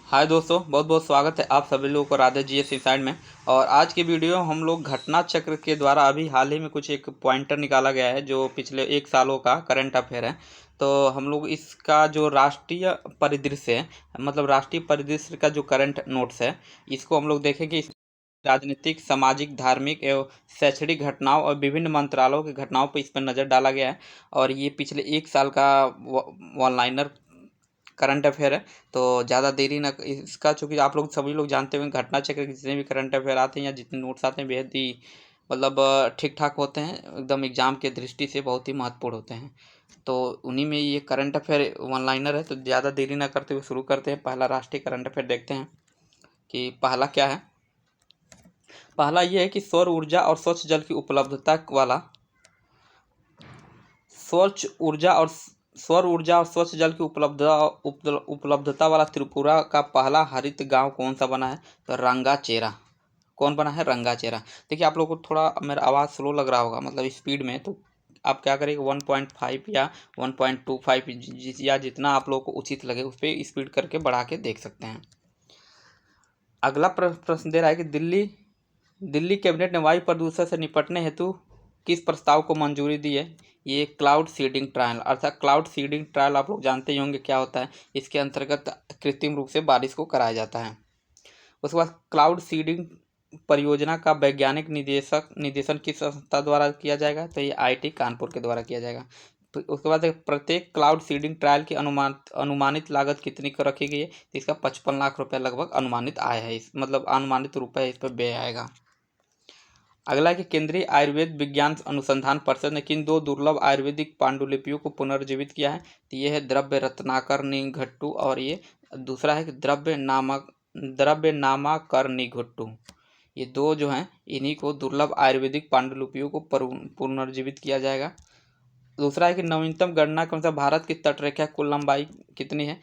हाय दोस्तों, बहुत बहुत स्वागत है आप सभी लोगों को राधे जीएस इंसाइड में। और आज की वीडियो हम लोग घटना चक्र के द्वारा अभी हाल ही में कुछ एक पॉइंटर निकाला गया है जो पिछले एक सालों का करंट अफेयर है। तो हम लोग इसका जो राष्ट्रीय परिदृश्य है, मतलब राष्ट्रीय परिदृश्य का जो करंट नोट्स है, इसको हम लोग देखेंगे। इस राजनीतिक, सामाजिक, धार्मिक एवं शैक्षणिक घटनाओं और विभिन्न मंत्रालयों की घटनाओं पर इस पर नज़र डाला गया है। और ये पिछले एक साल का वन लाइनर करंट अफेयर है। तो ज़्यादा देरी ना इसका, चूँकि आप लोग सभी लोग जानते होंगे घटना चक्र के जितने भी करंट अफेयर आते हैं या जितने नोट्स आते हैं बेहद ही मतलब ठीक ठाक होते हैं, एकदम एग्जाम के दृष्टि से बहुत ही महत्वपूर्ण होते हैं। तो उन्हीं में ये करंट अफेयर वन लाइनर है। तो ज़्यादा देरी ना करते हुए शुरू करते हैं। पहला राष्ट्रीय करंट अफेयर देखते हैं कि पहला क्या है। पहला ये है कि सौर ऊर्जा और स्वच्छ जल की उपलब्धता वाला स्वच्छ ऊर्जा और सौर ऊर्जा और स्वच्छ जल की उपलब्धता वाला त्रिपुरा का पहला हरित गांव कौन सा बना है? तो रंगाचेरा। कौन बना है? रंगाचेरा। देखिए, आप लोगों को थोड़ा मेरा आवाज़ स्लो लग रहा होगा, मतलब स्पीड में, तो आप क्या करेंगे 1.5 या 1.25 या जितना आप लोगों को उचित लगे उस पर स्पीड करके बढ़ा के देख सकते हैं। अगला प्रश्न दे रहा है कि दिल्ली कैबिनेट ने वायु प्रदूषण से निपटने हेतु किस प्रस्ताव को मंजूरी दी है? ये क्लाउड सीडिंग ट्रायल, अर्थात क्लाउड सीडिंग ट्रायल आप लोग जानते ही होंगे क्या होता है। इसके अंतर्गत कृत्रिम रूप से बारिश को कराया जाता है। उसके बाद क्लाउड सीडिंग परियोजना का वैज्ञानिक निदेशन किस संस्था द्वारा किया जाएगा? तो ये आईआईटी कानपुर के द्वारा किया जाएगा। उसके बाद प्रत्येक क्लाउड सीडिंग ट्रायल की अनुमानित लागत कितनी कर रखी गई है? तो इसका 55 लाख रुपये लगभग अनुमानित आय है, इस मतलब अनुमानित रुपये इस पर व्यय आएगा। अगला है कि केंद्रीय आयुर्वेद विज्ञान अनुसंधान परिषद ने किन दो दुर्लभ आयुर्वेदिक पांडुलिपियों को पुनर्जीवित किया है? तो ये है द्रव्य रत्नाकर निघट्टू, और ये दूसरा है कि द्रव्य नामाकर निघट्टू। ये दो जो हैं, इन्हीं को दुर्लभ आयुर्वेदिक पांडुलिपियों को पुनर्जीवित किया जाएगा। दूसरा है कि नवीनतम गणना के अनुसार भारत की तटरेखा कुल लंबाई कितनी है?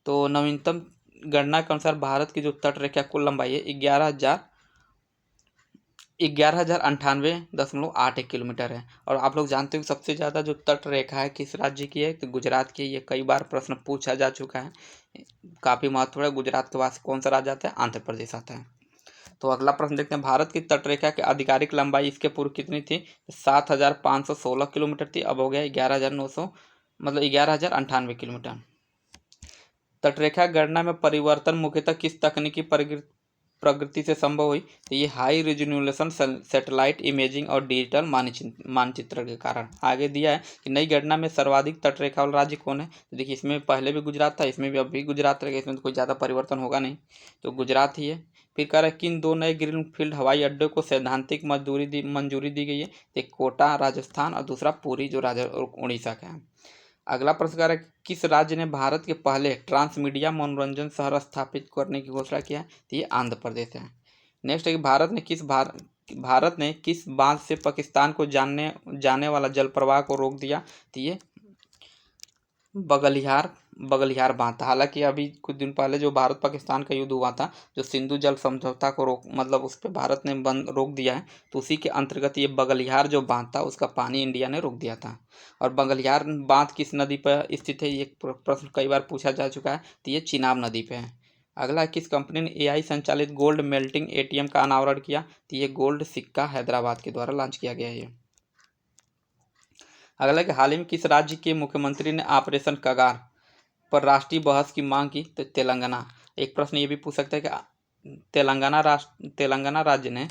तो नवीनतम गणना के अनुसार भारत की जो तटरेखा कुल लंबाई है 11,098.81 किलोमीटर है। और आप लोग जानते हो सबसे ज़्यादा जो तट रेखा है किस राज्य की है? तो गुजरात की। ये कई बार प्रश्न पूछा जा चुका है, काफ़ी महत्वपूर्ण है। गुजरात के बाद कौन सा राज्य आता है? आंध्र प्रदेश आता है। तो अगला प्रश्न देखते हैं, भारत की तटरेखा की आधिकारिक लंबाई इसके पूर्व कितनी थी? 7,516 किलोमीटर थी, अब हो गया 11,900, मतलब 11,098 किलोमीटर। तटरेखा गणना में परिवर्तन मुख्यतः किस तकनीकी प्रगति से संभव हुई? तो ये हाई रेजोल्यूशन सैटेलाइट इमेजिंग और डिजिटल मानचित्र के कारण। आगे दिया है कि नई गणना में सर्वाधिक तटरेखा वाला राज्य कौन है? तो देखिए, इसमें पहले भी गुजरात था, इसमें भी अब भी गुजरात रहेगा, इसमें तो कोई ज़्यादा परिवर्तन होगा नहीं, तो गुजरात ही है। फिर कह रहा है किन दो नए ग्रीन फील्ड हवाई अड्डों को सैद्धांतिक मंजूरी दी गई है? एक कोटा राजस्थान और दूसरा पुरी जो उड़ीसा का है। अगला प्रश्न है किस राज्य ने भारत के पहले ट्रांसमीडिया मनोरंजन शहर स्थापित करने की घोषणा किया है? तो ये आंध्र प्रदेश है। नेक्स्ट है कि भारत ने किस बांध से पाकिस्तान को जाने वाला जल प्रवाह को रोक दिया? तो ये बगलियार बांध था। हालांकि अभी कुछ दिन पहले जो भारत पाकिस्तान का युद्ध हुआ था, जो सिंधु जल समझौता को मतलब उस पर भारत ने रोक दिया है, तो उसी के अंतर्गत ये बगलियार जो बांध था उसका पानी इंडिया ने रोक दिया था। और बगलियार बांध किस नदी पर स्थित है? ये प्रश्न कई बार पूछा जा चुका है, तो ये चिनाब नदी पे है। अगला, किस कंपनी ने एआई संचालित गोल्ड मेल्टिंग एटीएम का अनावरण किया? तो ये गोल्ड सिक्का हैदराबाद के द्वारा लॉन्च किया गया है ये। अगला, कि हाल ही में किस राज्य के मुख्यमंत्री ने ऑपरेशन कगार पर राष्ट्रीय बहस की मांग की? तो तेलंगाना। एक प्रश्न ये भी पूछ सकता है कि तेलंगाना राज्य ने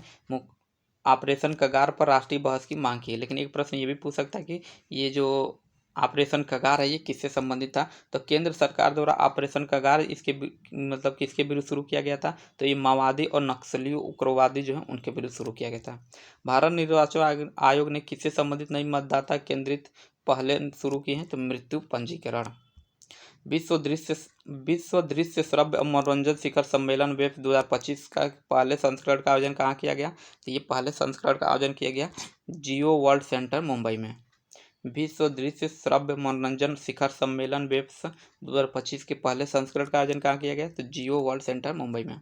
ऑपरेशन कगार पर राष्ट्रीय बहस की मांग की है। लेकिन एक प्रश्न ये भी पूछ सकता है कि ये जो ऑपरेशन कगार है ये किससे संबंधित था? तो केंद्र सरकार द्वारा ऑपरेशन कगार मतलब किसके विरुद्ध शुरू किया गया था? तो ये माओवादी और नक्सली उग्रवादी जो है उनके विरुद्ध शुरू किया गया था। भारत निर्वाचन आयोग ने किससे संबंधित नई मतदाता केंद्रित पहले शुरू की हैं? तो मृत्यु पंजीकरण। विश्व दृश्य श्रव्य और मनोरंजन शिखर सम्मेलन वेब 2025 का पहले संस्करण का आयोजन कहाँ किया गया? तो ये पहले संस्करण का आयोजन किया गया जियो वर्ल्ड सेंटर मुंबई में। विश्व दृश्य श्रव्य मनोरंजन शिखर सम्मेलन वेब्स 2025 के पहले संस्करण का आयोजन कहाँ किया गया? तो जियो वर्ल्ड सेंटर मुंबई में।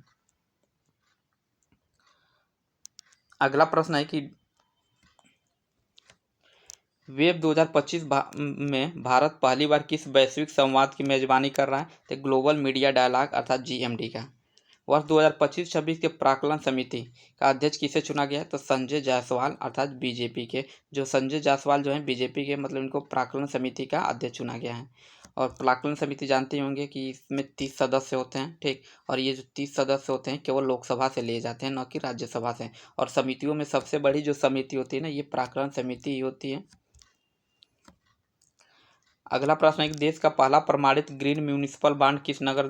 अगला प्रश्न है कि वेब 2025 में भारत पहली बार किस वैश्विक संवाद की मेजबानी कर रहा है? तो ग्लोबल मीडिया डायलॉग अर्थात GMD का। वर्ष 2025-26 के प्राक्कलन समिति का अध्यक्ष किसे चुना गया है? तो संजय जायसवाल अर्थात बीजेपी के। जो संजय जायसवाल जो हैं बीजेपी के, मतलब इनको प्राक्कलन समिति का अध्यक्ष चुना गया है। और प्राक्कलन समिति जानते ही होंगे कि इसमें 30 सदस्य होते हैं, ठीक। और ये जो 30 सदस्य होते हैं केवल लोकसभा से लिए जाते हैं, न कि राज्यसभा से। और समितियों में सबसे बड़ी जो समिति होती है ना, ये प्राक्कलन समिति ही होती है। अगला प्रश्न है कि देश का पहला प्रमाणित ग्रीन म्यूनिसिपल बॉन्ड किस नगर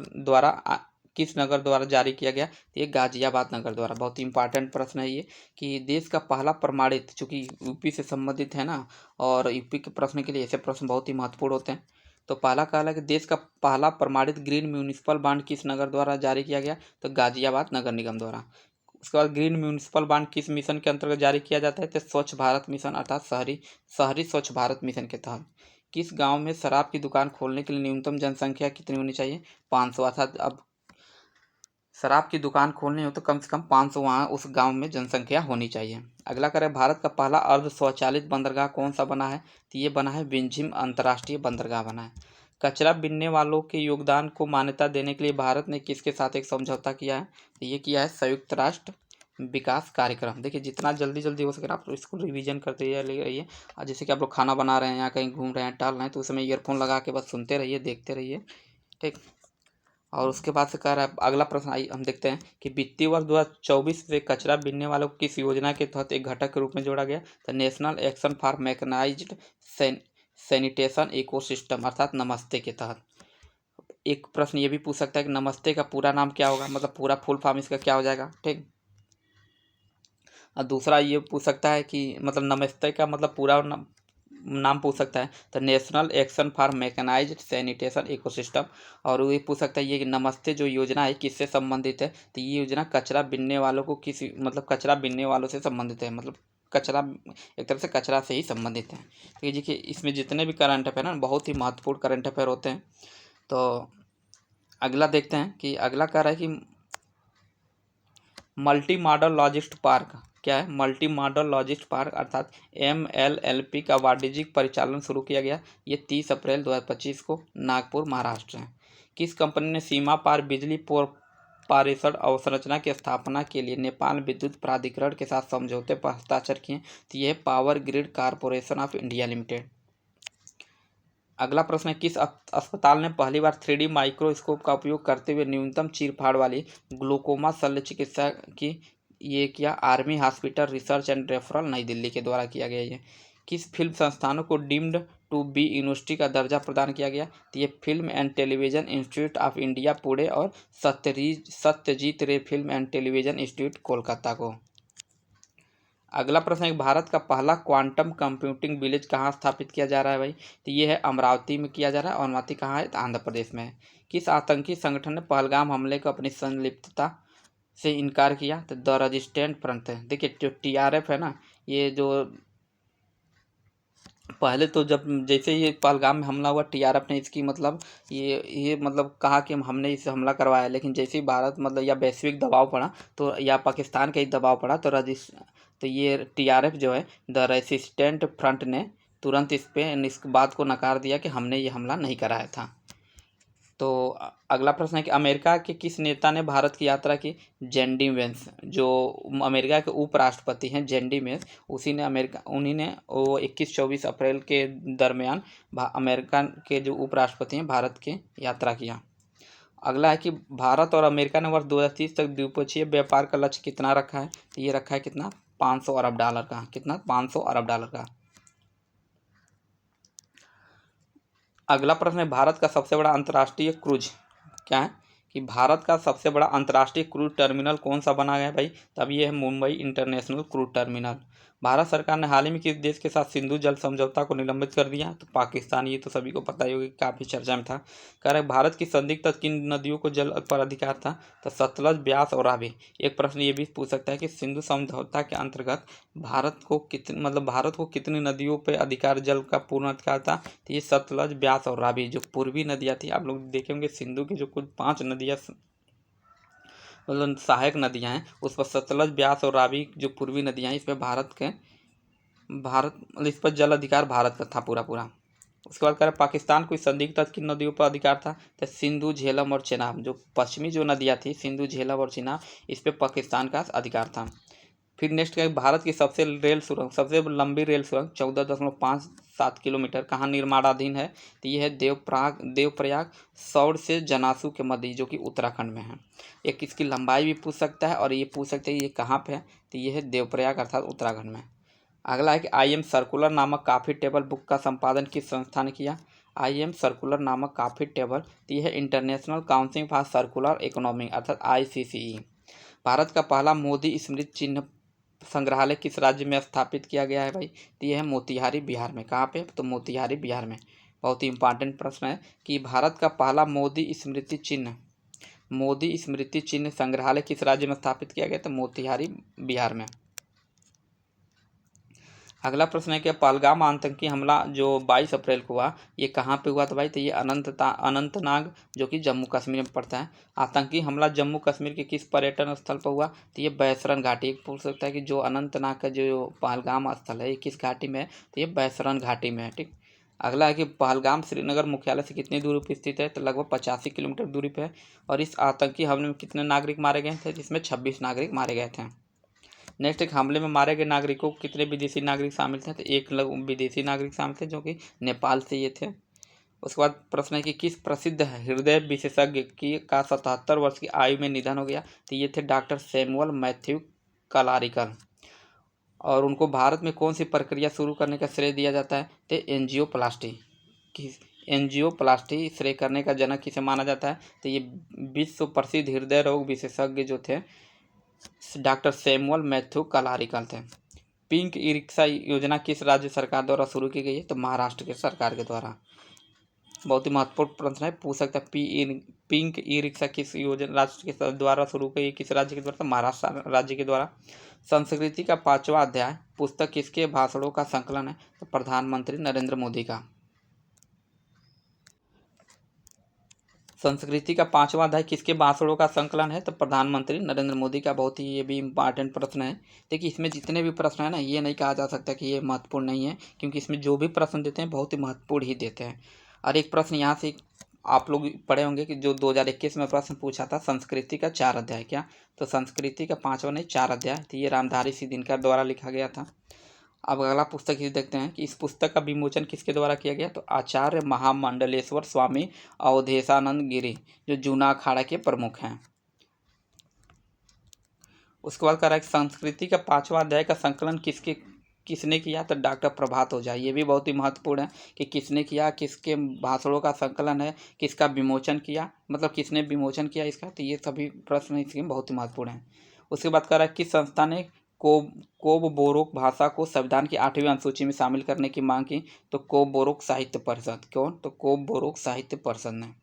द्वारा जारी किया गया? ये गाजियाबाद नगर द्वारा। बहुत ही इंपॉर्टेंट प्रश्न है ये कि देश का पहला प्रमाणित, चूंकि यूपी से संबंधित है ना, और यूपी के प्रश्न के लिए ऐसे प्रश्न बहुत ही महत्वपूर्ण होते हैं। तो पहला कहला कि देश का पहला प्रमाणित ग्रीन म्यूनिसिपल बॉन्ड किस नगर द्वारा जारी किया गया? तो गाजियाबाद नगर निगम द्वारा। उसके बाद ग्रीन म्यूनिसिपल बॉन्ड किस मिशन के अंतर्गत जारी किया जाता है? तो स्वच्छ भारत मिशन अर्थात शहरी शहरी स्वच्छ भारत मिशन के तहत। किस गांव में शराब की दुकान खोलने के लिए न्यूनतम जनसंख्या कितनी होनी चाहिए? 500। अर्थात अब शराब की दुकान खोलनी हो तो कम से कम 500 वहाँ उस गांव में जनसंख्या होनी चाहिए। अगला करें, भारत का पहला अर्ध स्वचालित बंदरगाह कौन सा बना है? तो ये बना है विंझिम अंतर्राष्ट्रीय बंदरगाह बना है। कचरा बीनने वालों के योगदान को मान्यता देने के लिए भारत ने किसके साथ एक समझौता किया है? तो ये किया है संयुक्त राष्ट्र विकास कार्यक्रम। देखिए जितना जल्दी जल्दी हो सके आप इसको रिवीजन करते रहिए। और जैसे कि आप लोग खाना बना रहे हैं या कहीं घूम रहे हैं, टहल रहे हैं, तो उस समय ईयरफोन लगा के बस सुनते रहिए, देखते रहिए, ठीक। और उसके बाद से कह रहा है, अगला प्रश्न आई हम देखते हैं कि वित्तीय वर्ष 2024 से कचरा बीनने वालों को किस योजना के तहत एक घटक के रूप में जोड़ा गया? तो national action for mechanised sanitation ecosystem अर्थात नमस्ते के तहत। एक प्रश्न ये भी पूछ सकता है कि नमस्ते का पूरा नाम क्या होगा, मतलब पूरा फुल फॉर्म इसका क्या हो जाएगा, ठीक। और दूसरा ये पूछ सकता है कि मतलब नमस्ते का मतलब पूरा नाम पूछ सकता है, तो national action for mechanised sanitation ecosystem. और ये पूछ सकता है ये कि नमस्ते जो योजना है किससे संबंधित है? तो ये योजना कचरा बीनने वालों को मतलब कचरा बीनने वालों से संबंधित है, मतलब कचरा एक तरह से कचरा से ही संबंधित है। तो देखिए इसमें जितने भी करंट अफेयर हैं बहुत ही महत्वपूर्ण करंट अफेयर होते हैं। तो अगला देखते हैं कि अगला कह रहा है कि मल्टी मॉडल लॉजिस्ट पार्क क्या है? मल्टी मॉडल लॉजिस्ट पार्क अर्थात MLLP का वाणिज्यिक परिचालन शुरू किया गया। ये 30 अप्रैल 2025 को नागपुर महाराष्ट्र है। किस कंपनी ने सीमा पार बिजली पारेषण अवसंरचना की स्थापना के लिए नेपाल विद्युत प्राधिकरण के साथ समझौते पर हस्ताक्षर किए? तो यह power grid corporation of India limited. अगला प्रश्न है, किस अस्पताल ने पहली बार 3D माइक्रोस्कोप का उपयोग करते हुए न्यूनतम चीरफाड़ वाली ग्लूकोमा शल्य चिकित्सा की? ये किया army hospital research and referral नई दिल्ली के द्वारा किया गया। ये किस फिल्म संस्थानों को डीम्ड टू बी यूनिवर्सिटी का दर्जा प्रदान किया गया? तो ये film and television institute of India Pune और सत्यजीत रे film and television institute Kolkata को। अगला प्रश्न है, भारत का पहला क्वांटम कंप्यूटिंग विलेज कहाँ स्थापित किया जा रहा है भाई? तो ये है अमरावती में किया जा रहा है। और अमरावती कहाँ है? तो आंध्र प्रदेश में है। किस आतंकी संगठन ने पहलगाम हमले को अपनी संलिप्तता से इनकार किया? तो द रेजिस्टेंट फ्रंट है। देखिए जो TRF है ना, ये जो पहले तो जब जैसे ये पहलगाम में हमला हुआ TRF ने इसकी मतलब ये मतलब कहा कि हमने इसे हमला करवाया, लेकिन जैसे ही भारत मतलब या वैश्विक दबाव पड़ा तो या पाकिस्तान का ही दबाव पड़ा तो ये TRF जो है द रेसिस्टेंट फ्रंट ने तुरंत इस बात को नकार दिया कि हमने ये हमला नहीं कराया था। तो अगला प्रश्न है कि अमेरिका के किस नेता ने भारत की यात्रा की? जेडी वेंस, जो अमेरिका के उपराष्ट्रपति हैं जेडी वेंस, उन्हीं ने वो 21-24 अप्रैल के दरमियान अमेरिका के जो उपराष्ट्रपति हैं भारत की यात्रा किया। अगला है कि भारत और अमेरिका ने वर्ष 2030 तक द्विपक्षीय व्यापार का लक्ष्य कितना रखा है? तो ये रखा है कितना? $500 अरब का। कितना? $500 अरब का। अगला प्रश्न है, भारत का सबसे बड़ा अंतर्राष्ट्रीय क्रूज क्या है? कि भारत का सबसे बड़ा अंतर्राष्ट्रीय क्रूज टर्मिनल कौन सा बना गया है भाई? तब ये है Mumbai international cruise terminal. Bharat सरकार ने हाल ही में किस देश के साथ सिंधु जल समझौता को निलंबित कर दिया? तो पाकिस्तान। ये तो सभी को पता ही होगा, काफ़ी चर्चा में था। कह रहे भारत की संदिग्ध किन नदियों को जल पर अधिकार था? तो सतलज, ब्यास और रावी। एक प्रश्न ये भी पूछ सकता है कि सिंधु समझौता के अंतर्गत भारत को कितनी नदियों पर अधिकार, जल का पूर्ण अधिकार था? तो ये सतलज, ब्यास और रावी जो पूर्वी नदियाँ थी। आप लोग देखेंगे सिंधु की जो कुल 5 नदियाँ मतलब सहायक नदियाँ हैं, उस पर सतलज, ब्यास और रावी जो पूर्वी नदियाँ हैं, इस पर भारत के भारत, इस पर जल अधिकार भारत का था पूरा पूरा। उसके बाद कह रहे हैं पाकिस्तान को इस संधि के तहत किन नदियों पर अधिकार था, तो सिंधु, झेलम और चेनाब, जो पश्चिमी जो नदियाँ थी सिंधु, झेलम और चेनाब, इस पे पाकिस्तान का अधिकार था। फिर नेक्स्ट है भारत की सबसे लंबी रेल सुरंग 14.57 किलोमीटर कहाँ निर्माणाधीन है, तो ये है देवप्रयाग सौर से जनासू के मध्य, जो कि उत्तराखंड में है। एक इसकी लंबाई भी पूछ सकता है और ये पूछ सकते हैं ये कहाँ पे है, तो ये है देवप्रयाग अर्थात उत्तराखंड में। अगला है कि आई एम सर्कुलर नामक काफ़ी टेबल बुक का संपादन किस संस्था ने किया। आई एम सर्कुलर नामक काफ़ी टेबल, तो यह है international council for circular economy अर्थात ICCE। भारत का पहला मोदी स्मृति चिन्ह संग्रहालय किस राज्य में स्थापित किया गया है भाई, तो यह है मोतिहारी बिहार में। कहाँ पे, तो मोतिहारी बिहार में। बहुत ही इंपॉर्टेंट प्रश्न है कि भारत का पहला मोदी स्मृति चिन्ह संग्रहालय किस राज्य में स्थापित किया गया, तो मोतिहारी बिहार में। अगला प्रश्न है कि पहलगाम आतंकी हमला जो 22 अप्रैल को हुआ, ये कहाँ पे हुआ था भाई, तो ये अनंतनाग, जो कि जम्मू कश्मीर में पड़ता है। आतंकी हमला जम्मू कश्मीर के किस पर्यटन स्थल पर हुआ, तो ये बैसरन घाटी। पूछ सकता है कि जो अनंतनाग का जो पहलगाम स्थल है ये किस घाटी में है, तो ये बैसरन घाटी में है। ठीक। अगला है कि पहलगाम श्रीनगर मुख्यालय से कितनी दूरी पर स्थित है, तो लगभग 85 किलोमीटर दूरी पे है। और इस आतंकी हमले में कितने नागरिक मारे गए थे, जिसमें 26 नागरिक मारे गए थे। नेक्स्ट, एक हमले में मारे गए नागरिकों कितने विदेशी नागरिक शामिल थे, तो एक विदेशी नागरिक शामिल थे जो कि नेपाल से ये थे। उसके बाद प्रश्न है कि किस प्रसिद्ध हृदय विशेषज्ञ की का 77 वर्ष की आयु में निधन हो गया, तो ये थे डॉक्टर सैमुअल मैथ्यू कलारिकल। और उनको भारत में कौन सी प्रक्रिया शुरू करने का श्रेय दिया जाता है, तो एंजियोप्लास्टी। किस एंजियोप्लास्टी श्रेय करने का जनक किसे माना जाता है, तो ये विश्व प्रसिद्ध हृदय रोग विशेषज्ञ जो थे डॉक्टर सैमुअल मैथ्यू कलारिकल थे। पिंक ई रिक्शा योजना किस राज्य सरकार द्वारा शुरू की गई है, तो महाराष्ट्र के सरकार के द्वारा। बहुत ही महत्वपूर्ण प्रश्न है, पूछ सकता है पिंक ई रिक्शा किस योजना राज्य के द्वारा शुरू की, किस राज्य के द्वारा, तो महाराष्ट्र राज्य के द्वारा। संस्कृति का 5वां अध्याय पुस्तक किसके भाषणों का संकलन है, तो प्रधानमंत्री नरेंद्र मोदी का। संस्कृति का 5वां अध्याय किसके भाषणों का संकलन है, तो प्रधानमंत्री नरेंद्र मोदी का। बहुत ही ये भी इम्पॉर्टेंट प्रश्न है। देखिए इसमें जितने भी प्रश्न है ना, ये नहीं कहा जा सकता कि ये महत्वपूर्ण नहीं है, क्योंकि इसमें जो भी प्रश्न देते हैं बहुत ही महत्वपूर्ण ही देते हैं। और एक प्रश्न यहाँ से आप लोग पढ़े होंगे कि जो 2021 में प्रश्न पूछा था, संस्कृति का 4 अध्याय क्या, तो संस्कृति का 5वां नहीं 4 अध्याय, तो ये रामधारी सिंह दिनकर द्वारा लिखा गया था। अब अगला पुस्तक ये देखते हैं कि इस पुस्तक का विमोचन किसके द्वारा किया गया, तो आचार्य महामंडलेश्वर स्वामी अवधेशानंद गिरी, जो जूना अखाड़ा के प्रमुख हैं। उसके बाद कह रहा है संस्कृति का 5वां अध्याय का संकलन किसने किया, तो डॉक्टर प्रभात ओझा। ये भी बहुत ही महत्वपूर्ण है कि किसने किया, किसके भाषणों का संकलन है, किसका विमोचन किया, मतलब किसने विमोचन किया इसका, तो ये सभी प्रश्न इसके बहुत ही महत्वपूर्ण हैं। उसके बाद कह रहा है किस संस्था ने कोब बोरोक भाषा को संविधान की 8वीं अनुसूची में शामिल करने की मांग की, तो कोब बोरोक साहित्य परिषद। कौन, तो कोब बोरोक साहित्य परिषद ने।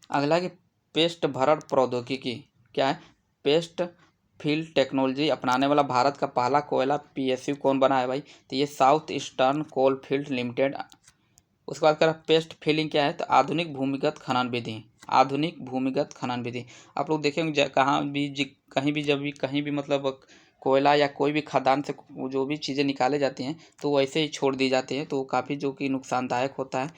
अगला कि पेस्ट भरण प्रौद्योगिकी क्या है, पेस्ट फील्ड टेक्नोलॉजी अपनाने वाला भारत का पहला कोयला PSU कौन बना है भाई, तो ये south eastern coal field limited. उसके बाद कह पेस्ट फिलिंग क्या है, तो आधुनिक भूमिगत खनन विधि। आधुनिक भूमिगत खनन विधि आप लोग देखेंगे कहाँ भी कहीं भी जब भी कहीं भी मतलब कोयला या कोई भी खदान से जो भी चीज़ें निकाले जाती हैं तो वैसे ही छोड़ दी जाती हैं, तो काफ़ी जो कि नुकसानदायक होता है,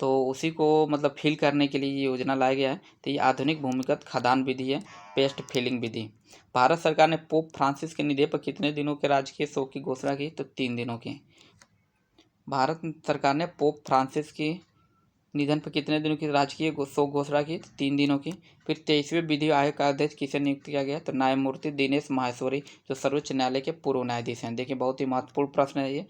तो उसी को मतलब फिल करने के लिए ये योजना लाया गया है। तो ये आधुनिक भूमिगत खदान विधि है, पेस्ट फिलिंग विधि। भारत सरकार ने पोप फ्रांसिस के निधन पर कितने दिनों के राजकीय शोक की घोषणा की, तो 3 दिनों की। भारत सरकार ने पोप फ्रांसिस की निधन पर कितने दिनों की राजकीय शोक घोषणा की, 3 दिनों की। फिर 23वें विधि आयोग का अध्यक्ष किसे नियुक्त किया गया, तो न्यायमूर्ति दिनेश माहेश्वरी, जो सर्वोच्च न्यायालय के पूर्व न्यायाधीश हैं। देखिए बहुत ही महत्वपूर्ण प्रश्न है ये।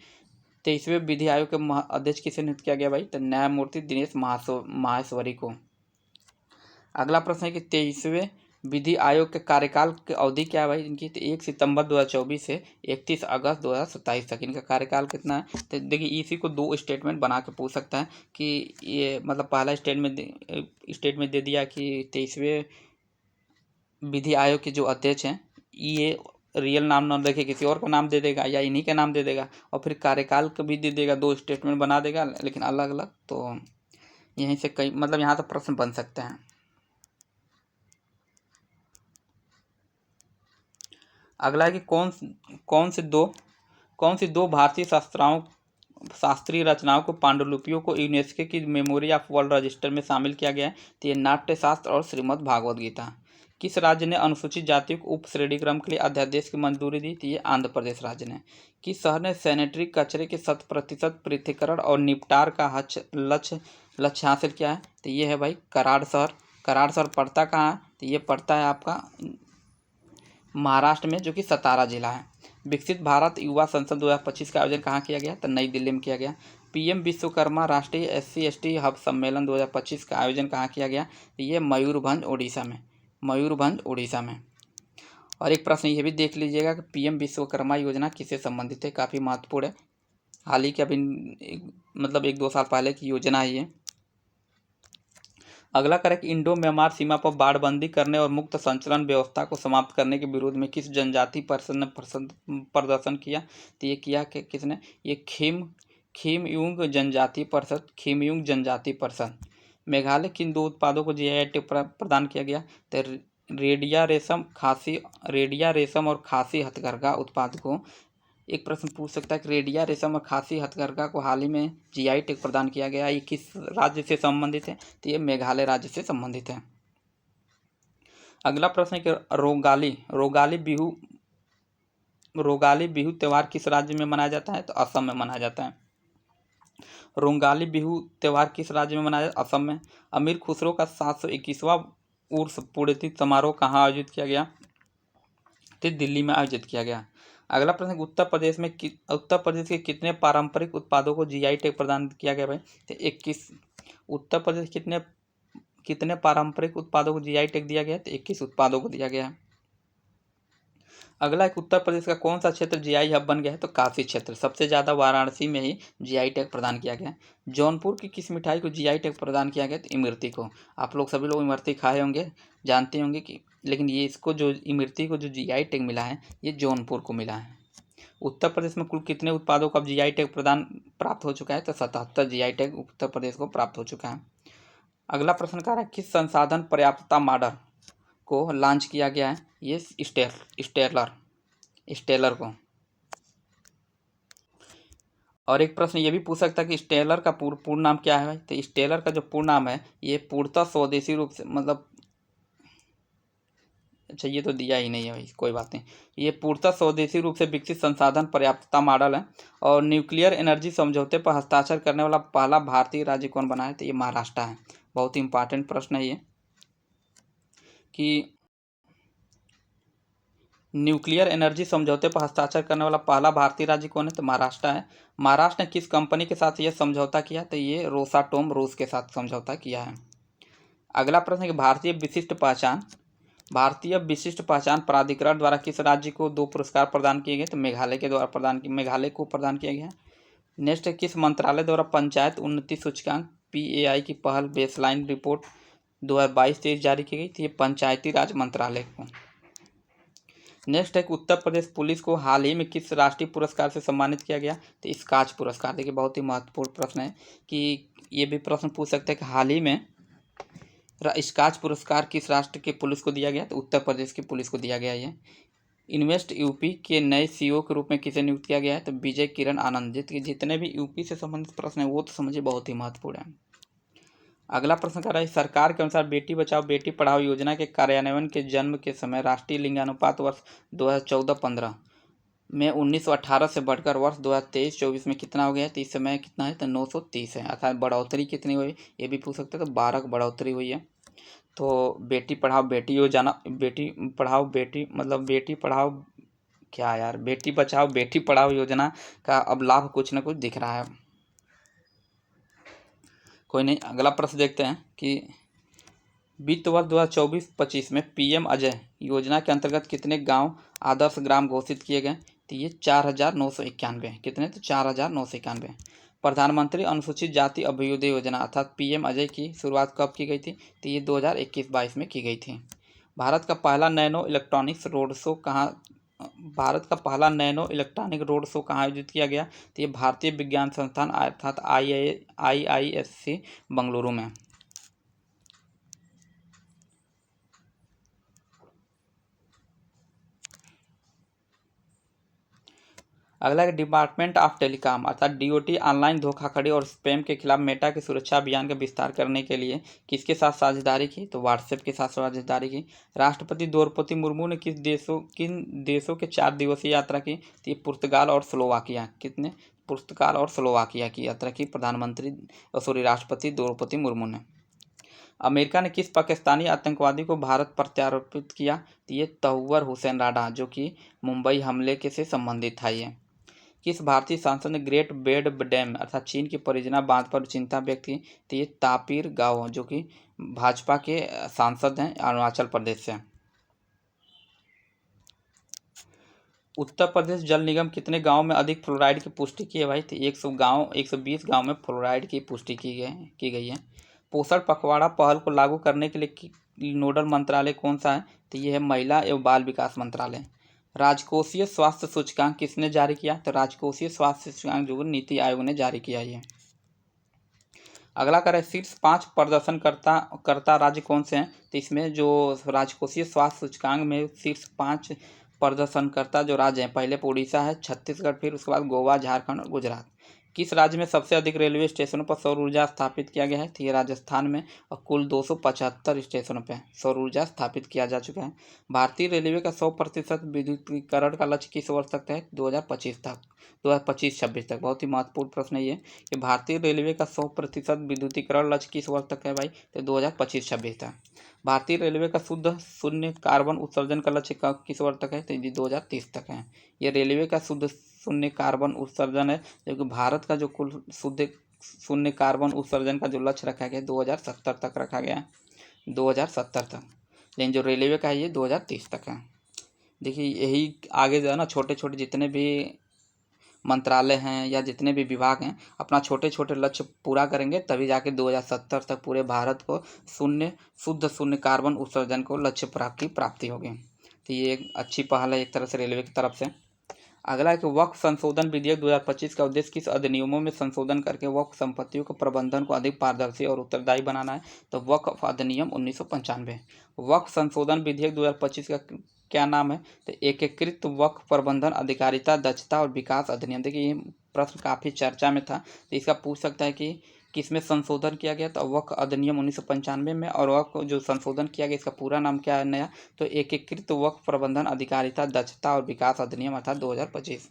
23वें विधि आयोग के अध्यक्ष किसे नियुक्त किया गया भाई, तो न्यायमूर्ति दिनेश माहेश्वरी को। अगला प्रश्न है कि 23वें विधि आयोग के कार्यकाल की अवधि क्या है भाई इनकी, तो 1 सितंबर 2024 से 31 अगस्त 2027 तक इनका कार्यकाल कितना है। तो देखिए इसी को 2 स्टेटमेंट बना के पूछ सकता है कि ये मतलब पहला स्टेटमेंट दे दिया कि 23वें विधि आयोग के जो अध्यक्ष हैं ये रियल नाम ना देखे किसी और का नाम दे देगा या इन्हीं का नाम दे देगा, और फिर कार्यकाल का भी दे देगा, 2 स्टेटमेंट बना देगा लेकिन अलग अलग। तो यहीं से कई मतलब यहाँ तो प्रश्न बन सकते हैं। अगला है कि कौन सी दो भारतीय शास्त्रीय रचनाओं को पांडुलिपियों को यूनेस्को की मेमोरी ऑफ वर्ल्ड रजिस्टर में शामिल किया गया है। तो ये नाट्यशास्त्र और श्रीमद् भागवत गीता। किस राज्य ने अनुसूचित जातियों को उप श्रेणी क्रम के लिए अध्यादेश की मंजूरी दी? तो ये आंध्र प्रदेश राज्य ने। किस शहर ने सैनिटरी कचरे के 100% पृथक्करण और निपटार का लक्ष्य हासिल किया है? तो ये है भाई कराड़ शहर। कराड़ शहर पड़ता कहाँ है? तो ये पड़ता है आपका महाराष्ट्र में, जो कि सतारा जिला है। विकसित भारत युवा संसद 2025 का आयोजन कहाँ किया गया? तो नई दिल्ली में किया गया। पीएम विश्वकर्मा राष्ट्रीय SC/ST हब सम्मेलन 2025 का आयोजन कहाँ किया गया? तो ये मयूरभंज उड़ीसा में। और एक प्रश्न ये भी देख लीजिएगा कि पीएम विश्वकर्मा योजना किससे संबंधित है? काफ़ी महत्वपूर्ण है, हाल ही के अभी मतलब 1-2 साल पहले की योजना है ये। अगला करें कि इंडो म्यांमार सीमा पर बाड़बंदी करने और मुक्त संचलन व्यवस्था को समाप्त करने के विरोध में किस जनजाति परिषद ने प्रदर्शन किया? तो ये किया कि किसने? ये खिमयुंग जनजाति परिषद। मेघालय किन दो उत्पादों को GI टैग प्रदान किया गया? तो रेडिया रेशम और खासी हथकरघा उत्पाद को। एक प्रश्न पूछ सकता है कि रेडिया रेशम और खासी हथकरघा को हाल ही में GI टैग प्रदान किया गया, ये किस राज्य से संबंधित है? तो ये मेघालय राज्य से संबंधित है। अगला प्रश्न है कि रोगाली बिहू त्यौहार किस राज्य में मनाया जाता है? तो असम में मनाया जाता है। रोंगाली बिहू त्यौहार किस राज्य में मनाया जाता है? असम में। अमीर खुसरो का 721वां उर्स पुण्यतिथि समारोह कहाँ आयोजित किया गया? तो दिल्ली में आयोजित किया गया। अगला प्रश्न, उत्तर प्रदेश के कितने पारंपरिक उत्पादों को GI टैग प्रदान किया गया भाई? तो 21। उत्तर प्रदेश कितने पारंपरिक उत्पादों को GI टैग दिया गया? तो 21 उत्पादों को दिया गया। अगला एक, उत्तर प्रदेश का कौन सा क्षेत्र GI हब बन गया है? तो काशी क्षेत्र। सबसे ज़्यादा वाराणसी में ही GI टैग प्रदान किया गया। जौनपुर की किस मिठाई को GI टैग प्रदान किया गया? तो इमरती को। आप लोग सभी लोग इमरती खाए होंगे, जानते होंगे कि, लेकिन ये इमरती को जो GI टैग मिला है ये जौनपुर को मिला है। उत्तर प्रदेश में कुल कितने उत्पादों का GI टैग प्राप्त हो चुका है? तो 77 GI टैग उत्तर प्रदेश को प्राप्त हो चुका है। अगला प्रश्न कह रहा है किस संसाधन पर्याप्तता मॉडल को लॉन्च किया गया है? ये स्टेलर को। और एक प्रश्न ये भी पूछ सकता है कि स्टेलर का पूर्ण नाम क्या है भाई? तो स्टेलर का जो पूर्ण नाम है ये पूर्णतः स्वदेशी रूप से, मतलब अच्छा ये तो दिया ही नहीं है भाई, कोई बात नहीं। ये पूर्णतः स्वदेशी रूप से विकसित संसाधन पर्याप्तता मॉडल है। और न्यूक्लियर एनर्जी समझौते पर हस्ताक्षर करने वाला पहला भारतीय राज्य कौन बना है? तो ये महाराष्ट्र है। बहुत ही इंपॉर्टेंट प्रश्न है ये कि न्यूक्लियर एनर्जी समझौते पर हस्ताक्षर करने वाला पहला भारतीय राज्य कौन है? तो महाराष्ट्र है। महाराष्ट्र ने किस कंपनी के साथ यह समझौता किया? तो ये रोसाटोम रूस के साथ समझौता किया है। अगला प्रश्न है कि भारतीय विशिष्ट पहचान प्राधिकरण द्वारा किस राज्य को 2 पुरस्कार प्रदान किए गए? तो मेघालय को प्रदान किया गया। नेक्स्ट है, किस मंत्रालय द्वारा पंचायत उन्नति सूचकांक PAI की पहल बेसलाइन रिपोर्ट 2022-23 जारी की गई थी? ये पंचायती राज मंत्रालय को। नेक्स्ट है, उत्तर प्रदेश पुलिस को हाल ही में किस राष्ट्रीय पुरस्कार से सम्मानित किया गया? तो स्कॉच पुरस्कार। देखिए बहुत ही महत्वपूर्ण प्रश्न है कि ये भी प्रश्न पूछ सकते हैं कि हाल ही में स्कॉच पुरस्कार किस राष्ट्र के पुलिस को दिया गया? तो उत्तर प्रदेश की पुलिस को दिया गया। ये इन्वेस्ट यूपी के नए CEO के रूप में किसे नियुक्त किया गया है? तो विजय किरण आनंद। जितने भी यूपी से संबंधित प्रश्न है वो तो समझिए बहुत ही महत्वपूर्ण है। अगला प्रश्न कर रहा है, सरकार के अनुसार बेटी बचाओ बेटी पढ़ाओ योजना के कार्यान्वयन के जन्म के समय राष्ट्रीय लिंगानुपात वर्ष 2014-15 में 1918 से बढ़कर वर्ष 2023-24 में कितना हो गया है? तो इस समय कितना है? तो 930 है। अर्थात बढ़ोतरी कितनी हुई ये भी पूछ सकते हैं। तो 12 की बढ़ोतरी हुई है। तो बेटी पढ़ाओ बेटी योजना, बेटी पढ़ाओ क्या यार, बेटी बचाओ बेटी पढ़ाओ योजना का अब लाभ कुछ न कुछ दिख रहा है। कोई नहीं, अगला प्रश्न देखते हैं कि वित्त वर्ष 2024-25 में PM अजय योजना के अंतर्गत कितने गांव आदर्श ग्राम घोषित किए गए? तो ये 4,991। कितने? तो 4,991। प्रधानमंत्री अनुसूचित जाति अभ्युदय योजना अर्थात PM अजय की शुरुआत कब की गई थी? तो ये 2021-22 में की गई थी। भारत का पहला नैनो इलेक्ट्रॉनिक रोड शो कहाँ आयोजित किया गया? तो ये भारतीय विज्ञान संस्थान अर्थात IISc बंगलुरु में। अगला है डिपार्टमेंट ऑफ टेलीकॉम अर्थात डीओटी ऑनलाइन धोखाधड़ी और स्पैम के खिलाफ मेटा के सुरक्षा अभियान का विस्तार करने के लिए किसके साथ साझेदारी की, तो व्हाट्सएप के साथ साझेदारी की। राष्ट्रपति द्रौपदी मुर्मू ने किन देशों के 4 दिवसीय यात्रा की, तो ये पुर्तगाल और स्लोवाकिया। कितने? पुर्तगाल और स्लोवाकिया की यात्रा की राष्ट्रपति द्रौपदी मुर्मू ने। अमेरिका ने किस पाकिस्तानी आतंकवादी को भारत प्रत्यारोपित किया, तो ये तौवर हुसैन राडा, जो कि मुंबई हमले के से संबंधित था। ये किस भारतीय सांसद ने ग्रेट बेड डैम अर्थात चीन की परियोजना बांध पर चिंता व्यक्त की, तो ये तापिर गाओ, जो कि भाजपा के सांसद हैं अरुणाचल प्रदेश से। उत्तर प्रदेश जल निगम कितने गांव में अधिक फ्लोराइड की पुष्टि की है भाई, तो 120 गांव में फ्लोराइड की पुष्टि की गई है। पोषण पखवाड़ा पहल को लागू करने के लिए नोडल मंत्रालय कौन सा है, तो ये है महिला एवं बाल विकास मंत्रालय। राजकोषीय स्वास्थ्य सूचकांक किसने जारी किया, तो राजकोषीय स्वास्थ्य सूचकांक जो नीति आयोग ने जारी किया है। अगला करें शीर्ष 5 प्रदर्शनकर्ता राज्य कौन से हैं, तो इसमें जो राजकोषीय स्वास्थ्य सूचकांक में शीर्ष 5 प्रदर्शनकर्ता जो राज्य हैं, पहले उड़ीसा है, छत्तीसगढ़, फिर उसके बाद गोवा, झारखंड और गुजरात। किस राज्य में सबसे अधिक रेलवे स्टेशनों पर सौर ऊर्जा स्थापित किया गया है, तो ये राजस्थान में, और कुल 275 स्टेशनों पर सौर ऊर्जा स्थापित किया जा चुका है। भारतीय रेलवे का 100% विद्युतीकरण का लक्ष्य किस वर्ष तक है, 2025 तक, 2025-26 तक। बहुत ही महत्वपूर्ण प्रश्न है ये कि भारतीय रेलवे का 100% विद्युतीकरण लक्ष्य किस वर्ष तक है भाई, तो 2025-26 तक। भारतीय रेलवे का शुद्ध शून्य कार्बन उत्सर्जन का लक्ष्य किस वर्ष तक है, तो 2030 तक है। ये रेलवे का शुद्ध शून्य कार्बन उत्सर्जन है, जबकि भारत का जो कुल शुद्ध शून्य कार्बन उत्सर्जन का जो लक्ष्य रखा गया है 2070 तक रखा गया है, 2070 तक, लेकिन जो रेलवे का है ये 2030 तक है। देखिए यही आगे जो है ना, छोटे छोटे जितने भी मंत्रालय हैं या जितने भी विभाग हैं अपना छोटे छोटे लक्ष्य पूरा करेंगे, तभी जाके 2070 तक पूरे भारत को शुद्ध शून्य कार्बन उत्सर्जन को लक्ष्य प्राप्ति होगी। तो ये एक अच्छी पहल है एक तरह से रेलवे की तरफ से। अगला है कि वक्फ संशोधन विधेयक 2025 का उद्देश्य किस अधिनियमों में संशोधन करके वक्फ संपत्तियों के प्रबंधन को अधिक पारदर्शी और उत्तरदायी बनाना है, तो वक्फ अधिनियम 1995। वक्फ संशोधन विधेयक 2025 का क्या नाम है, तो एकीकृत वक्फ प्रबंधन अधिकारिता दक्षता और विकास अधिनियम। देखिए ये प्रश्न काफ़ी चर्चा में था, तो इसका पूछ सकता है कि किसमें संशोधन किया गया, तो वक्फ अधिनियम 1995 में। और वक्फ जो संशोधन किया गया इसका पूरा नाम क्या है नया, तो एकीकृत वक्फ प्रबंधन अधिकारिता दक्षता और विकास अधिनियम अर्थात 2025।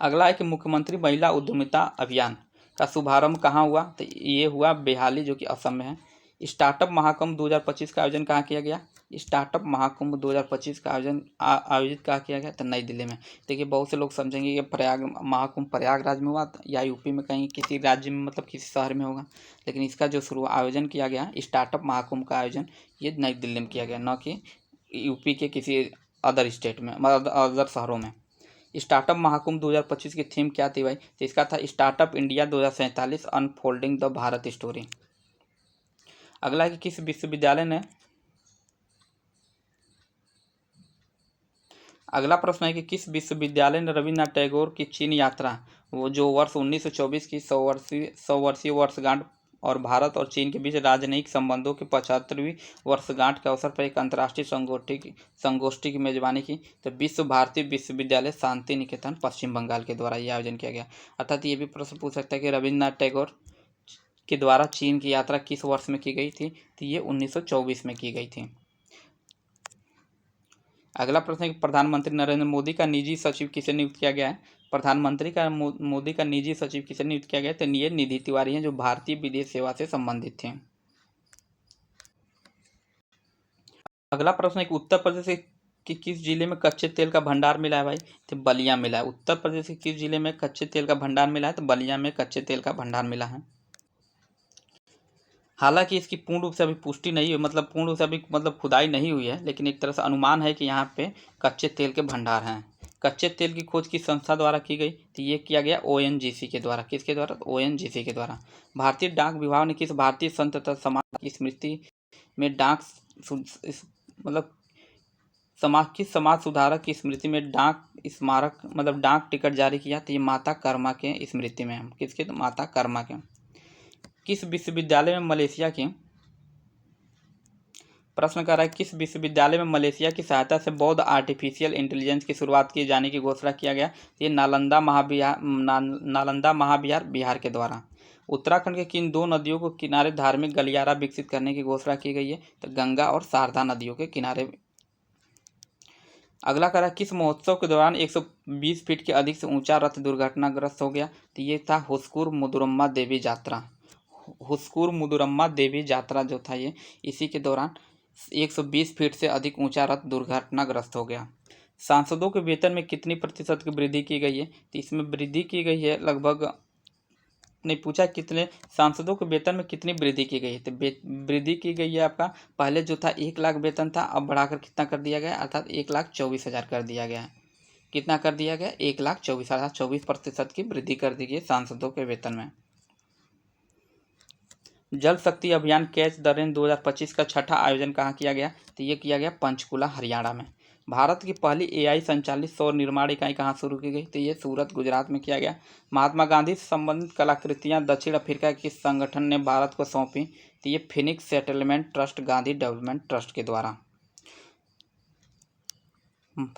अगला है कि मुख्यमंत्री महिला उद्यमिता अभियान का शुभारंभ कहाँ हुआ, तो ये हुआ बेहाली, जो कि असम में है। स्टार्टअप महाकुंभ 2025 का आयोजन कहाँ किया गया, स्टार्टअप महाकुंभ 2025 का आयोजित कहाँ किया गया, तो नई दिल्ली में। देखिए बहुत से लोग समझेंगे कि महाकुंभ प्रयागराज में हुआ या यूपी में कहीं किसी राज्य में, मतलब किसी शहर में होगा, लेकिन इसका जो आयोजन किया गया स्टार्टअप महाकुंभ का आयोजन ये नई दिल्ली में किया गया, न कि यूपी के किसी अदर स्टेट में, मतलब अदर शहरों में। स्टार्टअप महाकुंभ 2025 की थीम क्या थी भाई, तो इसका था startup India 2047 unfolding the Bharat story. अगला है कि किस विश्वविद्यालय ने, अगला प्रश्न है कि किस विश्वविद्यालय ने रविन्द्रनाथ टैगोर की चीन यात्रा, वो जो वर्ष 1924 की 100 वर्षीय वर्षगांठ और भारत और चीन के बीच राजनयिक संबंधों की 75वीं वर्षगांठ के अवसर पर एक अंतर्राष्ट्रीय संगोष्ठी की मेजबानी की, तो विश्व भारती विश्वविद्यालय शांति निकेतन पश्चिम बंगाल के द्वारा यह आयोजन किया गया। अर्थात ये भी प्रश्न पूछ सकता है कि रविन्द्रनाथ टैगोर के द्वारा चीन की यात्रा किस वर्ष में की गई थी, तो ये 1924 में की गई थी। अगला प्रश्न है कि प्रधानमंत्री नरेंद्र मोदी का निजी सचिव किसे नियुक्त किया गया है, प्रधानमंत्री का मोदी का निजी सचिव किसे नियुक्त किया गया, तो ये निधि तिवारी हैं, जो भारतीय विदेश सेवा से संबंधित थे। अगला प्रश्न है कि उत्तर प्रदेश के किस जिले में कच्चे तेल का भंडार मिला है भाई, तो बलिया मिला है। उत्तर प्रदेश के किस जिले में कच्चे तेल का भंडार मिला है, तो बलिया में कच्चे तेल का भंडार मिला है। हालांकि इसकी पूर्ण रूप से अभी पुष्टि नहीं हुई, मतलब पूर्ण रूप से अभी खुदाई नहीं हुई है, लेकिन एक तरह से अनुमान है कि यहाँ पे कच्चे तेल के भंडार हैं। कच्चे तेल की खोज किस संस्था द्वारा की गई, तो ये किया गया ONGC के द्वारा। किसके द्वारा, ONGC के द्वारा। भारतीय डाक विभाग ने किस भारतीय संत तथा समाज की स्मृति में डाक मतलब किस समाज सुधारक की स्मृति में डाक स्मारक डाक टिकट जारी किया, तो ये माता कर्मा के स्मृति में। किसके, तो माता कर्मा के। किस विश्वविद्यालय में मलेशिया के प्रश्न कर रहा है किस विश्वविद्यालय में मलेशिया की सहायता से बौद्ध आर्टिफिशियल इंटेलिजेंस की शुरुआत किए जाने की घोषणा किया गया। ये नालंदा महाविहार बिहार के द्वारा। उत्तराखंड के किन दो नदियों को किनारे धार्मिक गलियारा विकसित करने की घोषणा की गई है? तो गंगा और शारदा नदियों के किनारे। अगला कह रहा है किस महोत्सव के दौरान 120 फीट के अधिक से ऊंचा रथ दुर्घटनाग्रस्त हो गया? तो ये था हुस्कुर मुदुरम्मा देवी यात्रा। हुस्कुर मुदुरम्मा देवी यात्रा जो था ये, इसी के दौरान 120 फीट से अधिक ऊंचा रथ दुर्घटनाग्रस्त हो गया। सांसदों के वेतन में कितनी प्रतिशत की वृद्धि की गई है? तो इसमें वृद्धि की गई है लगभग, नहीं पूछा कितने सांसदों के वेतन में कितनी वृद्धि की गई है। तो वृद्धि की गई है आपका, पहले जो था 1 लाख वेतन था, अब बढ़ाकर कितना कर दिया गया, अर्थात 1,24,000 कर दिया गया है। कितना कर दिया गया? 1,24,000, अर्थात 24% की वृद्धि कर दी गई सांसदों के वेतन में। जल शक्ति अभियान कैच द रेन 2025 का छठा आयोजन कहाँ किया गया? तो ये किया गया पंचकुला हरियाणा में। भारत की पहली एआई संचालित सौर निर्माण इकाई कहाँ शुरू की गई? तो ये सूरत गुजरात में किया गया। महात्मा गांधी से संबंधित कलाकृतियाँ दक्षिण अफ्रीका के किस संगठन ने भारत को सौंपी? तो ये Phoenix settlement trust Gandhi development trust के द्वारा।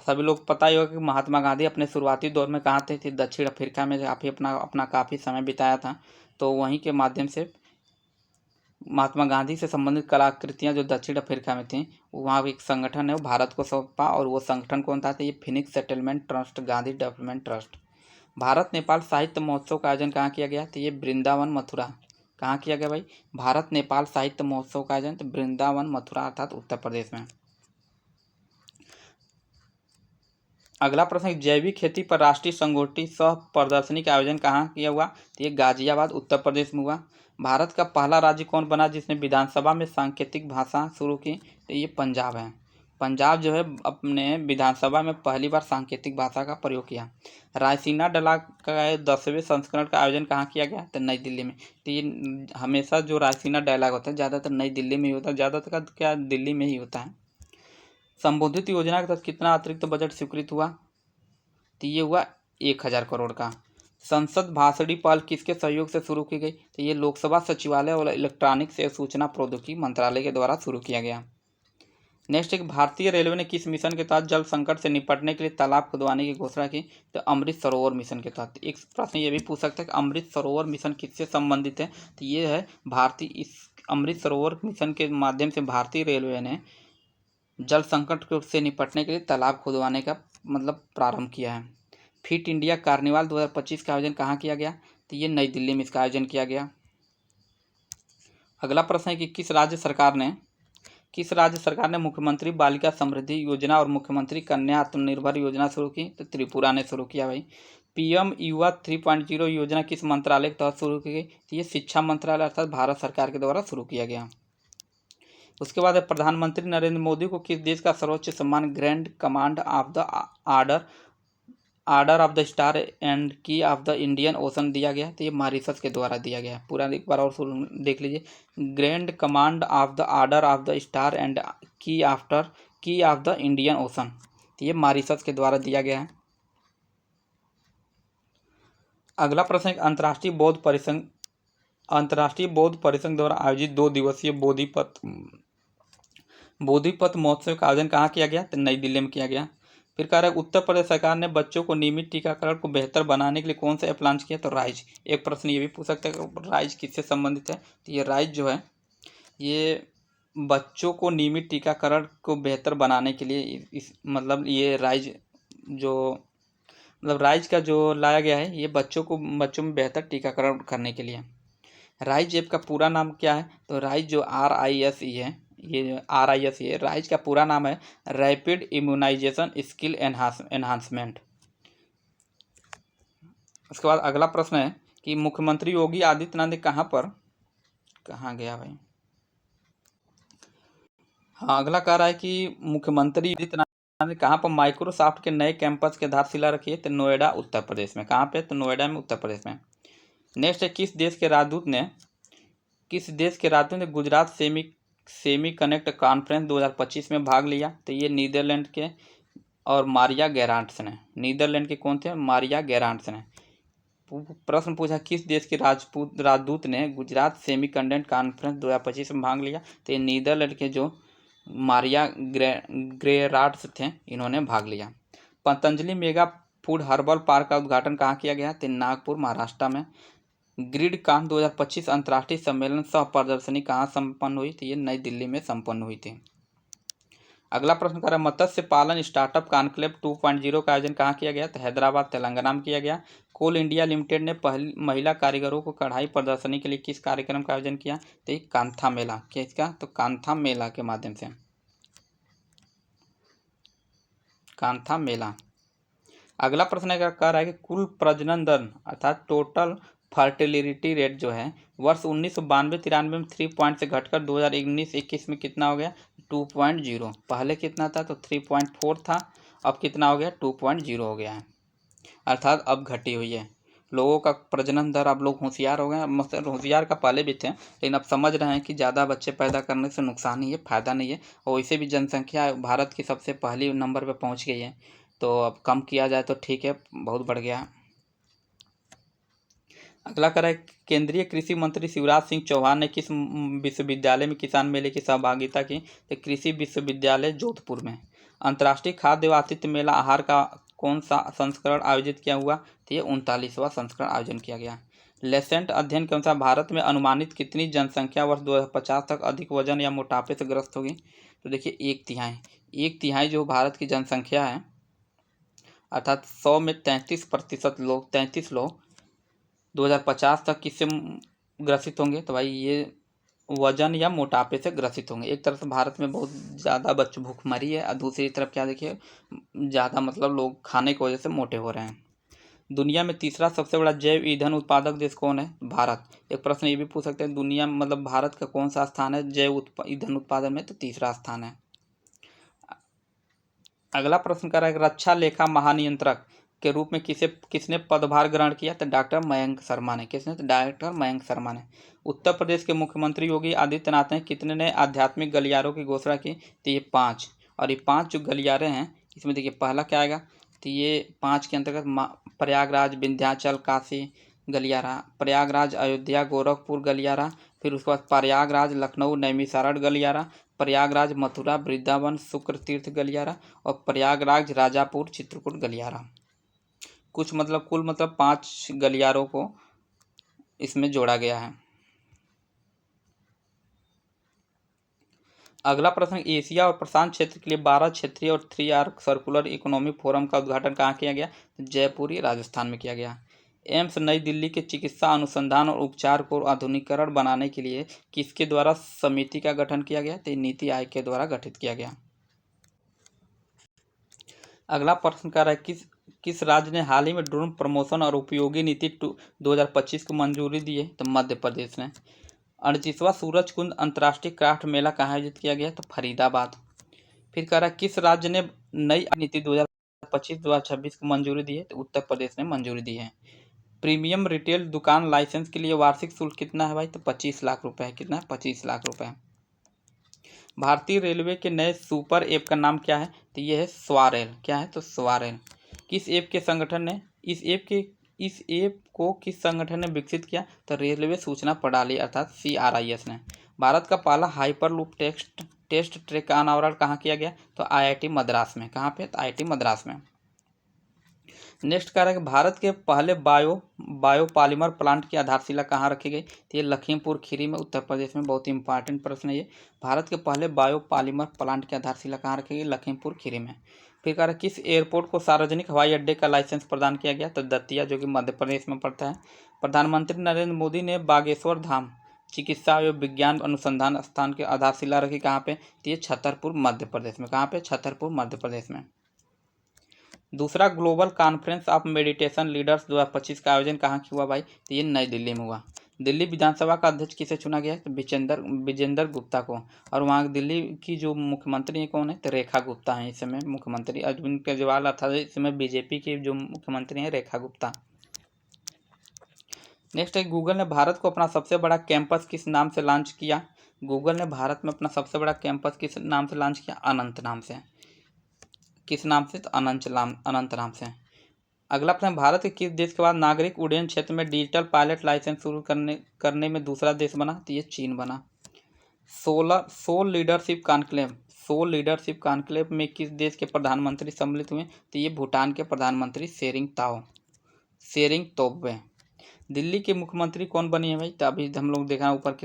सभी लोग पता ही होगा कि महात्मा गांधी अपने शुरुआती दौर में कहाँ थे? दक्षिण अफ्रीका में अपना काफ़ी समय बिताया था, तो वहीं के माध्यम से महात्मा गांधी से संबंधित कलाकृतियाँ जो दक्षिण अफ्रीका में थीं, वहाँ एक संगठन है वो भारत को सौंपा, और वो संगठन कौन था? तो ये Phoenix settlement trust Gandhi development trust. Bharat Nepal साहित्य महोत्सव का आयोजन कहाँ किया गया? तो ये वृंदावन मथुरा। कहाँ किया गया भाई? भारत नेपाल साहित्य महोत्सव का आयोजन तो वृंदावन मथुरा अर्थात उत्तर प्रदेश में। अगला प्रश्न है जैविक खेती पर राष्ट्रीय संगोष्ठी सह प्रदर्शनी का आयोजन कहाँ किया हुआ? तो ये गाजियाबाद उत्तर प्रदेश में हुआ। भारत का पहला राज्य कौन बना जिसने विधानसभा में सांकेतिक भाषा शुरू की? तो ये पंजाब है। पंजाब जो है अपने विधानसभा में पहली बार सांकेतिक भाषा का प्रयोग किया। रायसीना डला का 10वें संस्करण का आयोजन कहाँ किया गया? तो नई दिल्ली में। तो ये हमेशा जो रायसीना डायलॉग होता है ज़्यादातर नई दिल्ली में ही होता है, ज़्यादातर का क्या दिल्ली में ही होता है। संबोधित योजना के तहत कितना अतिरिक्त बजट स्वीकृत हुआ? तो ये हुआ 1,000 करोड़ का। संसद भाषणी पहल किसके सहयोग से शुरू की गई? तो ये लोकसभा सचिवालय और इलेक्ट्रॉनिक्स एवं सूचना प्रौद्योगिकी मंत्रालय के द्वारा शुरू किया गया। नेक्स्ट एक भारतीय रेलवे ने किस मिशन के तहत जल संकट से निपटने के लिए तालाब खुदवाने की घोषणा की? तो अमृत सरोवर मिशन के तहत। एक प्रश्न ये भी पूछ सकता है कि अमृत सरोवर मिशन किससे संबंधित है? तो ये है इस अमृत सरोवर मिशन के माध्यम से भारतीय रेलवे ने जल संकट से निपटने के लिए तालाब खुदवाने का प्रारंभ किया है। फिट इंडिया कार्निवाल 2025 का आयोजन कहाँ किया गया? तो ये नई दिल्ली में इसका आयोजन किया गया। अगला प्रश्न है कि किस राज्य सरकार ने मुख्यमंत्री बालिका समृद्धि योजना और मुख्यमंत्री कन्या आत्मनिर्भर योजना शुरू की? तो त्रिपुरा ने शुरू किया भाई। पीएम युवा 3.0 योजना किस मंत्रालय के तहत शुरू की गई? तो ये शिक्षा मंत्रालय अर्थात भारत सरकार के द्वारा शुरू किया गया। उसके बाद प्रधानमंत्री नरेंद्र मोदी को किस देश का सर्वोच्च सम्मान grand command of the order of the star and की ऑफ द इंडियन ओशन दिया गया? तो ये मॉरिशस के द्वारा दिया गया। पूरा एक बार और देख लीजिए, grand command of the order of the star and की ऑफ द इंडियन ओशन, तो ये मॉरिशस के द्वारा दिया गया है। अगला प्रश्न है अंतर्राष्ट्रीय बौद्ध परिसंघ द्वारा आयोजित 2 दिवसीय बोधिपथ महोत्सव का आयोजन कहाँ किया गया? तो नई दिल्ली में किया गया। फिर कह रहा है उत्तर प्रदेश सरकार ने बच्चों को नियमित टीकाकरण को बेहतर बनाने के लिए कौन सा ऐप लॉन्च किया? तो राइज। एक प्रश्न ये भी पूछ सकते हैं कि राइज किससे संबंधित है? तो ये राइज जो है ये बच्चों को नियमित टीकाकरण को बेहतर बनाने के लिए ये राइज का जो लाया गया है, ये बच्चों में बेहतर टीकाकरण करने के लिए। राइज ऐप का पूरा नाम क्या है? तो राइज जो RISE है, ये RISE है, राइज का पूरा नाम है रैपिड इम्यूनाइजेशन स्किल एनहांसमेंट। उसके बाद अगला प्रश्न है कि मुख्यमंत्री योगी आदित्यनाथ ने कहाँ गया भाई? हाँ, अगला कह रहा है कि मुख्यमंत्री आदित्यनाथ ने कहाँ पर माइक्रोसॉफ्ट के नए कैंपस की आधारशिला रखी है? तो नोएडा उत्तर प्रदेश में। कहाँ पे? तो नोएडा में उत्तर प्रदेश में। नेक्स्ट है किस देश के राजदूत ने गुजरात सेमी कनेक्ट कॉन्फ्रेंस 2025 में भाग लिया? तो ये नीदरलैंड के और मारिया गेरांट्स ने। नीदरलैंड के कौन थे? मारिया गेरांट्स ने। प्रश्न पूछा किस देश के राजदूत ने गुजरात सेमी कनेक्ट कॉन्फ्रेंस 2025 में भाग लिया? तो ये नीदरलैंड के जो मारिया ग्रेरार्ड्स थे, इन्होंने भाग लिया। Patanjali mega food herbal park का उद्घाटन कहाँ किया गया? तो नागपुर, महाराष्ट्र में। ग्रिडकॉन 2025 अंतर्राष्ट्रीय सम्मेलन सह प्रदर्शनी कहाँ संपन्न हुई? तो ये नई दिल्ली में संपन्न हुई थी। अगला प्रश्न कर रहा है, मत्स्य पालन स्टार्टअप कॉन्क्लेव 2.0 का आयोजन कहाँ किया गया? तो हैदराबाद, तेलंगाना में किया गया। कोल इंडिया लिमिटेड ने पहली महिला कारीगरों को कढ़ाई प्रदर्शनी के लिए किस कार्यक्रम का आयोजन किया? तो ये कांथा मेला। किसका? तो कांथा मेला के माध्यम से, कांथा मेला। अगला प्रश्न कह रहा है कि कुल प्रजनन दर अर्थात टोटल फर्टिलिटी रेट जो है वर्ष 1992-93 में 3 पॉइंट से घटकर 2019-21 में कितना हो गया? 2.0। पहले कितना था? तो 3.4 था, अब कितना हो गया? 2.0 हो गया है, अर्थात अब घटी हुई है। लोगों का प्रजनन दर, अब लोग होशियार हो गए। मतलब होशियार का पहले भी थे, लेकिन अब समझ रहे हैं कि ज़्यादा बच्चे पैदा करने से नुकसान ही है, फायदा नहीं है। और वैसे भी जनसंख्या भारत की सबसे पहली नंबर पर पहुंच गई है, तो अब कम किया जाए तो ठीक है, बहुत बढ़ गया। अगला करें, केंद्रीय कृषि मंत्री शिवराज सिंह चौहान ने किस विश्वविद्यालय में किसान मेले की सहभागिता की? तो कृषि विश्वविद्यालय जोधपुर में। अंतर्राष्ट्रीय खाद्य व आतिथ्य मेला आहार का कौन सा संस्करण आयोजित किया हुआ? तो ये 39वां संस्करण आयोजन किया गया। लेसेंट अध्ययन के अनुसार भारत में अनुमानित कितनी जनसंख्या वर्ष 2050 तक अधिक वजन या मोटापे से ग्रस्त होगी? तो देखिए 1/3 जो भारत की जनसंख्या है, अर्थात 100 में 33% लोग, 33 लोग 2050 तक किससे ग्रसित होंगे? तो भाई ये वजन या मोटापे से ग्रसित होंगे। एक तरफ से भारत में बहुत ज़्यादा बच्चे भूखमरी है, और दूसरी तरफ क्या देखिए, ज़्यादा मतलब लोग खाने की वजह से मोटे हो रहे हैं। दुनिया में तीसरा सबसे बड़ा जैव ईंधन उत्पादक देश कौन है? भारत। एक प्रश्न ये भी पूछ सकते हैं, दुनिया में मतलब भारत का कौन सा स्थान है जैव ईंधन उत्पादन में? तो तीसरा स्थान है। अगला प्रश्न कर रहा है, रक्षा लेखा महानियंत्रक के रूप में किसने पदभार ग्रहण किया? तो डॉक्टर मयंक शर्मा ने। किसने? तो डॉक्टर मयंक शर्मा ने। उत्तर प्रदेश के मुख्यमंत्री योगी आदित्यनाथ ने कितने नए आध्यात्मिक गलियारों की घोषणा की? तो ये 5। और ये 5 जो गलियारे हैं, इसमें देखिए पहला क्या आएगा? तो ये 5 के अंतर्गत प्रयागराज, विंध्याचल, काशी गलियारा, प्रयागराज, अयोध्या, गोरखपुर गलियारा, फिर उसके बाद प्रयागराज, लखनऊ, नैमिषारण्य गलियारा, प्रयागराज, मथुरा, वृंदावन, शुक्र तीर्थ गलियारा, और प्रयागराज, राजापुर, चित्रकूट गलियारा। कुछ मतलब कुल मतलब 5 गलियारों को इसमें जोड़ा गया है। अगला प्रश्न, एशिया और प्रशांत क्षेत्र के लिए 12 क्षेत्रीय और 3R सर्कुलर इकोनॉमिक फोरम का उद्घाटन कहाँ किया गया? जयपुर, राजस्थान में किया गया। एम्स नई दिल्ली के चिकित्सा अनुसंधान और उपचार को आधुनिकीकरण बनाने के लिए किसके द्वारा समिति का गठन किया गया? तो नीति आयोग के द्वारा गठित किया गया। अगला प्रश्न कर रहा है, किस राज्य ने हाल ही में ड्रोन प्रमोशन और उपयोगी नीति 2025 को मंजूरी दी है? तो मध्य प्रदेश ने। 38वां सूरजकुंड अंतर्राष्ट्रीय क्राफ्ट मेला कहाँ आयोजित किया गया? तो फरीदाबाद। फिर कह रहा है, किस राज्य ने नई नीति 2025-2026 को मंजूरी दी है? तो उत्तर प्रदेश ने मंजूरी दी है। प्रीमियम रिटेल दुकान लाइसेंस के लिए वार्षिक शुल्क कितना है भाई? तो 25 लाख रुपए है। कितना है? 25 लाख रुपए। भारतीय रेलवे के नए सुपर ऐप का नाम क्या है? तो ये है स्वारेल। क्या है? तो स्वारेल। किस ऐप के संगठन ने इस ऐप को किस संगठन ने विकसित किया? तो रेलवे सूचना प्रणाली अर्थात CRIS ने। भारत का पहला हाइपरलूप टेस्ट ट्रैक का अनावरण कहाँ किया गया? तो IIT मद्रास में। कहाँ पे? तो IIT मद्रास में। नेक्स्ट कह रहा है कि भारत के पहले बायोपॉलीमर प्लांट की आधारशिला कहाँ रखी गई? तो ये लखीमपुर खीरी में, उत्तर प्रदेश में। बहुत इंपॉर्टेंट प्रश्न है ये। भारत के पहले बायोपॉलीमर प्लांट की आधारशिला कहाँ रखी गई? लखीमपुर खीरी में। फिर कह रहा है, किस एयरपोर्ट को सार्वजनिक हवाई अड्डे का लाइसेंस प्रदान किया गया? तो दतिया, जो कि मध्य प्रदेश में पड़ता है। प्रधानमंत्री नरेंद्र मोदी ने बागेश्वर धाम चिकित्सा एवं विज्ञान अनुसंधान स्थान की आधारशिला रखी कहाँ पे? तो ये छतरपुर, मध्य प्रदेश में। कहाँ पे? छतरपुर, मध्य प्रदेश में। दूसरा global conference of meditation leaders 2025 का आयोजन कहाँ हुआ भाई? तो ये नई दिल्ली में हुआ। दिल्ली विधानसभा का अध्यक्ष किसे चुना गया? तो विजेंद्र गुप्ता को। और वहाँ दिल्ली की जो मुख्यमंत्री है कौन है? तो रेखा गुप्ता है इस समय मुख्यमंत्री। अरविंद केजरीवाल था इस समय बीजेपी की जो मुख्यमंत्री हैं, रेखा गुप्ता। नेक्स्ट है, गूगल ने भारत को अपना सबसे बड़ा कैंपस किस नाम से लॉन्च किया? गूगल ने भारत में अपना सबसे बड़ा कैंपस किस नाम से लॉन्च किया? अनंत नाम से। किस नाम से? तो अनंत नाम से। अगला प्रश्न, भारत के किस देश के बाद नागरिक उड्डयन क्षेत्र में डिजिटल पायलट लाइसेंस शुरू करने में दूसरा देश बना? तो ये चीन बना। Soul leadership conclave soul leadership conclave में किस देश के प्रधानमंत्री सम्मिलित हुए? तो ये भूटान के प्रधानमंत्री शेरिंग तोब्गे। दिल्ली के मुख्यमंत्री कौन बनी है भाई? तो अभी हम लोग देखा ऊपर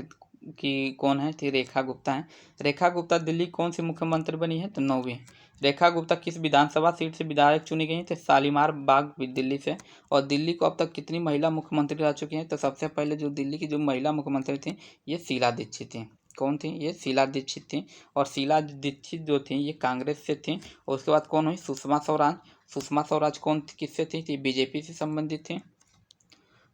कि कौन है, थी रेखा गुप्ता है। रेखा गुप्ता दिल्ली कौन सी मुख्यमंत्री बनी है? तो 9वीं। रेखा गुप्ता किस विधानसभा सीट से विधायक चुनी गई? तो शालीमार बाग दिल्ली से। और दिल्ली को अब तक कितनी महिला मुख्यमंत्री रह चुकी हैं? तो सबसे पहले जो दिल्ली की जो महिला मुख्यमंत्री थी ये शीला दीक्षित थी। कौन थी? ये शीला दीक्षित थी। और शीला दीक्षित जो थी ये कांग्रेस से थी। और उसके बाद कौन हुई? सुषमा स्वराज। सुषमा स्वराज कौन थी, किससे थी? तो बीजेपी से संबंधित थी।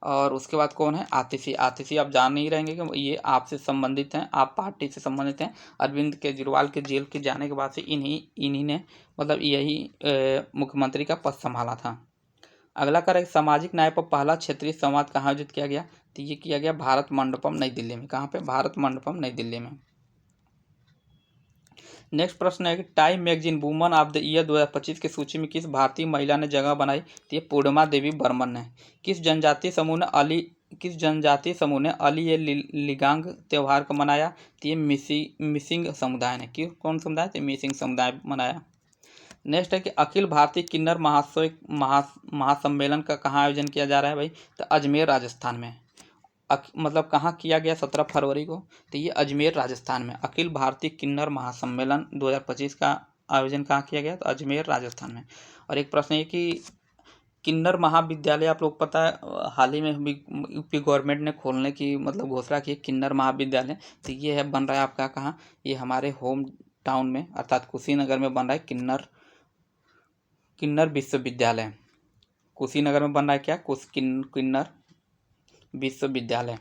और उसके बाद कौन है? आतिशी। आतिशी आप जान नहीं रहेंगे कि ये आपसे संबंधित हैं, आप पार्टी से संबंधित हैं। अरविंद केजरीवाल के जेल के जाने के बाद से इन्हीं ने मतलब यही मुख्यमंत्री का पद संभाला था। अगला करें, सामाजिक न्याय पर पहला क्षेत्रीय संवाद कहाँ आयोजित किया गया? तो ये किया गया भारत मंडपम नई दिल्ली में। कहाँ पे? भारत मंडपम नई दिल्ली में। नेक्स्ट प्रश्न है कि time magazine woman of the year 2025 की सूची में किस भारतीय महिला ने जगह बनाई? तो ये पूर्णिमा देवी बर्मन ने। किस जनजातीय समूह ने अली ए लिगांग त्यौहार को मनाया? तो ये मिसिंग समुदाय ने। कौन समुदाय? तो मिसिंग समुदाय मनाया। नेक्स्ट है कि अखिल भारतीय किन्नर महासम्मेलन का कहाँ आयोजन किया जा रहा है भाई? तो अजमेर राजस्थान में। मतलब कहाँ किया गया? 17 फरवरी को। तो ये अजमेर राजस्थान में अखिल भारतीय किन्नर महासम्मेलन 2025 का आयोजन कहाँ किया गया? तो अजमेर राजस्थान में। और एक प्रश्न है कि किन्नर महाविद्यालय आप लोग पता है हाल ही में यूपी गवर्नमेंट ने खोलने की मतलब घोषणा की किन्नर महाविद्यालय। तो ये है बन रहा है आपका कहाँ? ये हमारे होम टाउन में अर्थात कुशीनगर में बन रहा है किन्नर विश्वविद्यालय। कुशीनगर में बन रहा है क्या? किन्नर विश्वविद्यालय।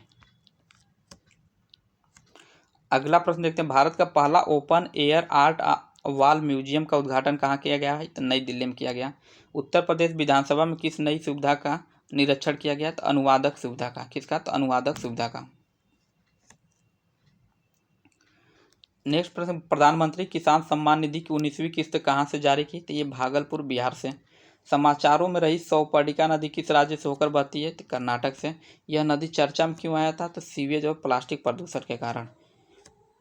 अगला प्रश्न देखते हैं, भारत का पहला open air art wall museum का उद्घाटन कहाँ किया गया है? तो नई दिल्ली में किया गया। उत्तर प्रदेश विधानसभा में किस नई सुविधा का निरीक्षण किया गया? तो अनुवादक सुविधा का। किसका? तो अनुवादक सुविधा का। नेक्स्ट प्रश्न, प्रधानमंत्री किसान सम्मान निधि की 19वीं किस्त कहाँ से जारी की? तो ये भागलपुर बिहार से। समाचारों में रही सौपर्णिका नदी किस राज्य से होकर बहती है? तो कर्नाटक से। यह नदी चर्चा में क्यों आया था? तो सीवेज और प्लास्टिक प्रदूषण के कारण।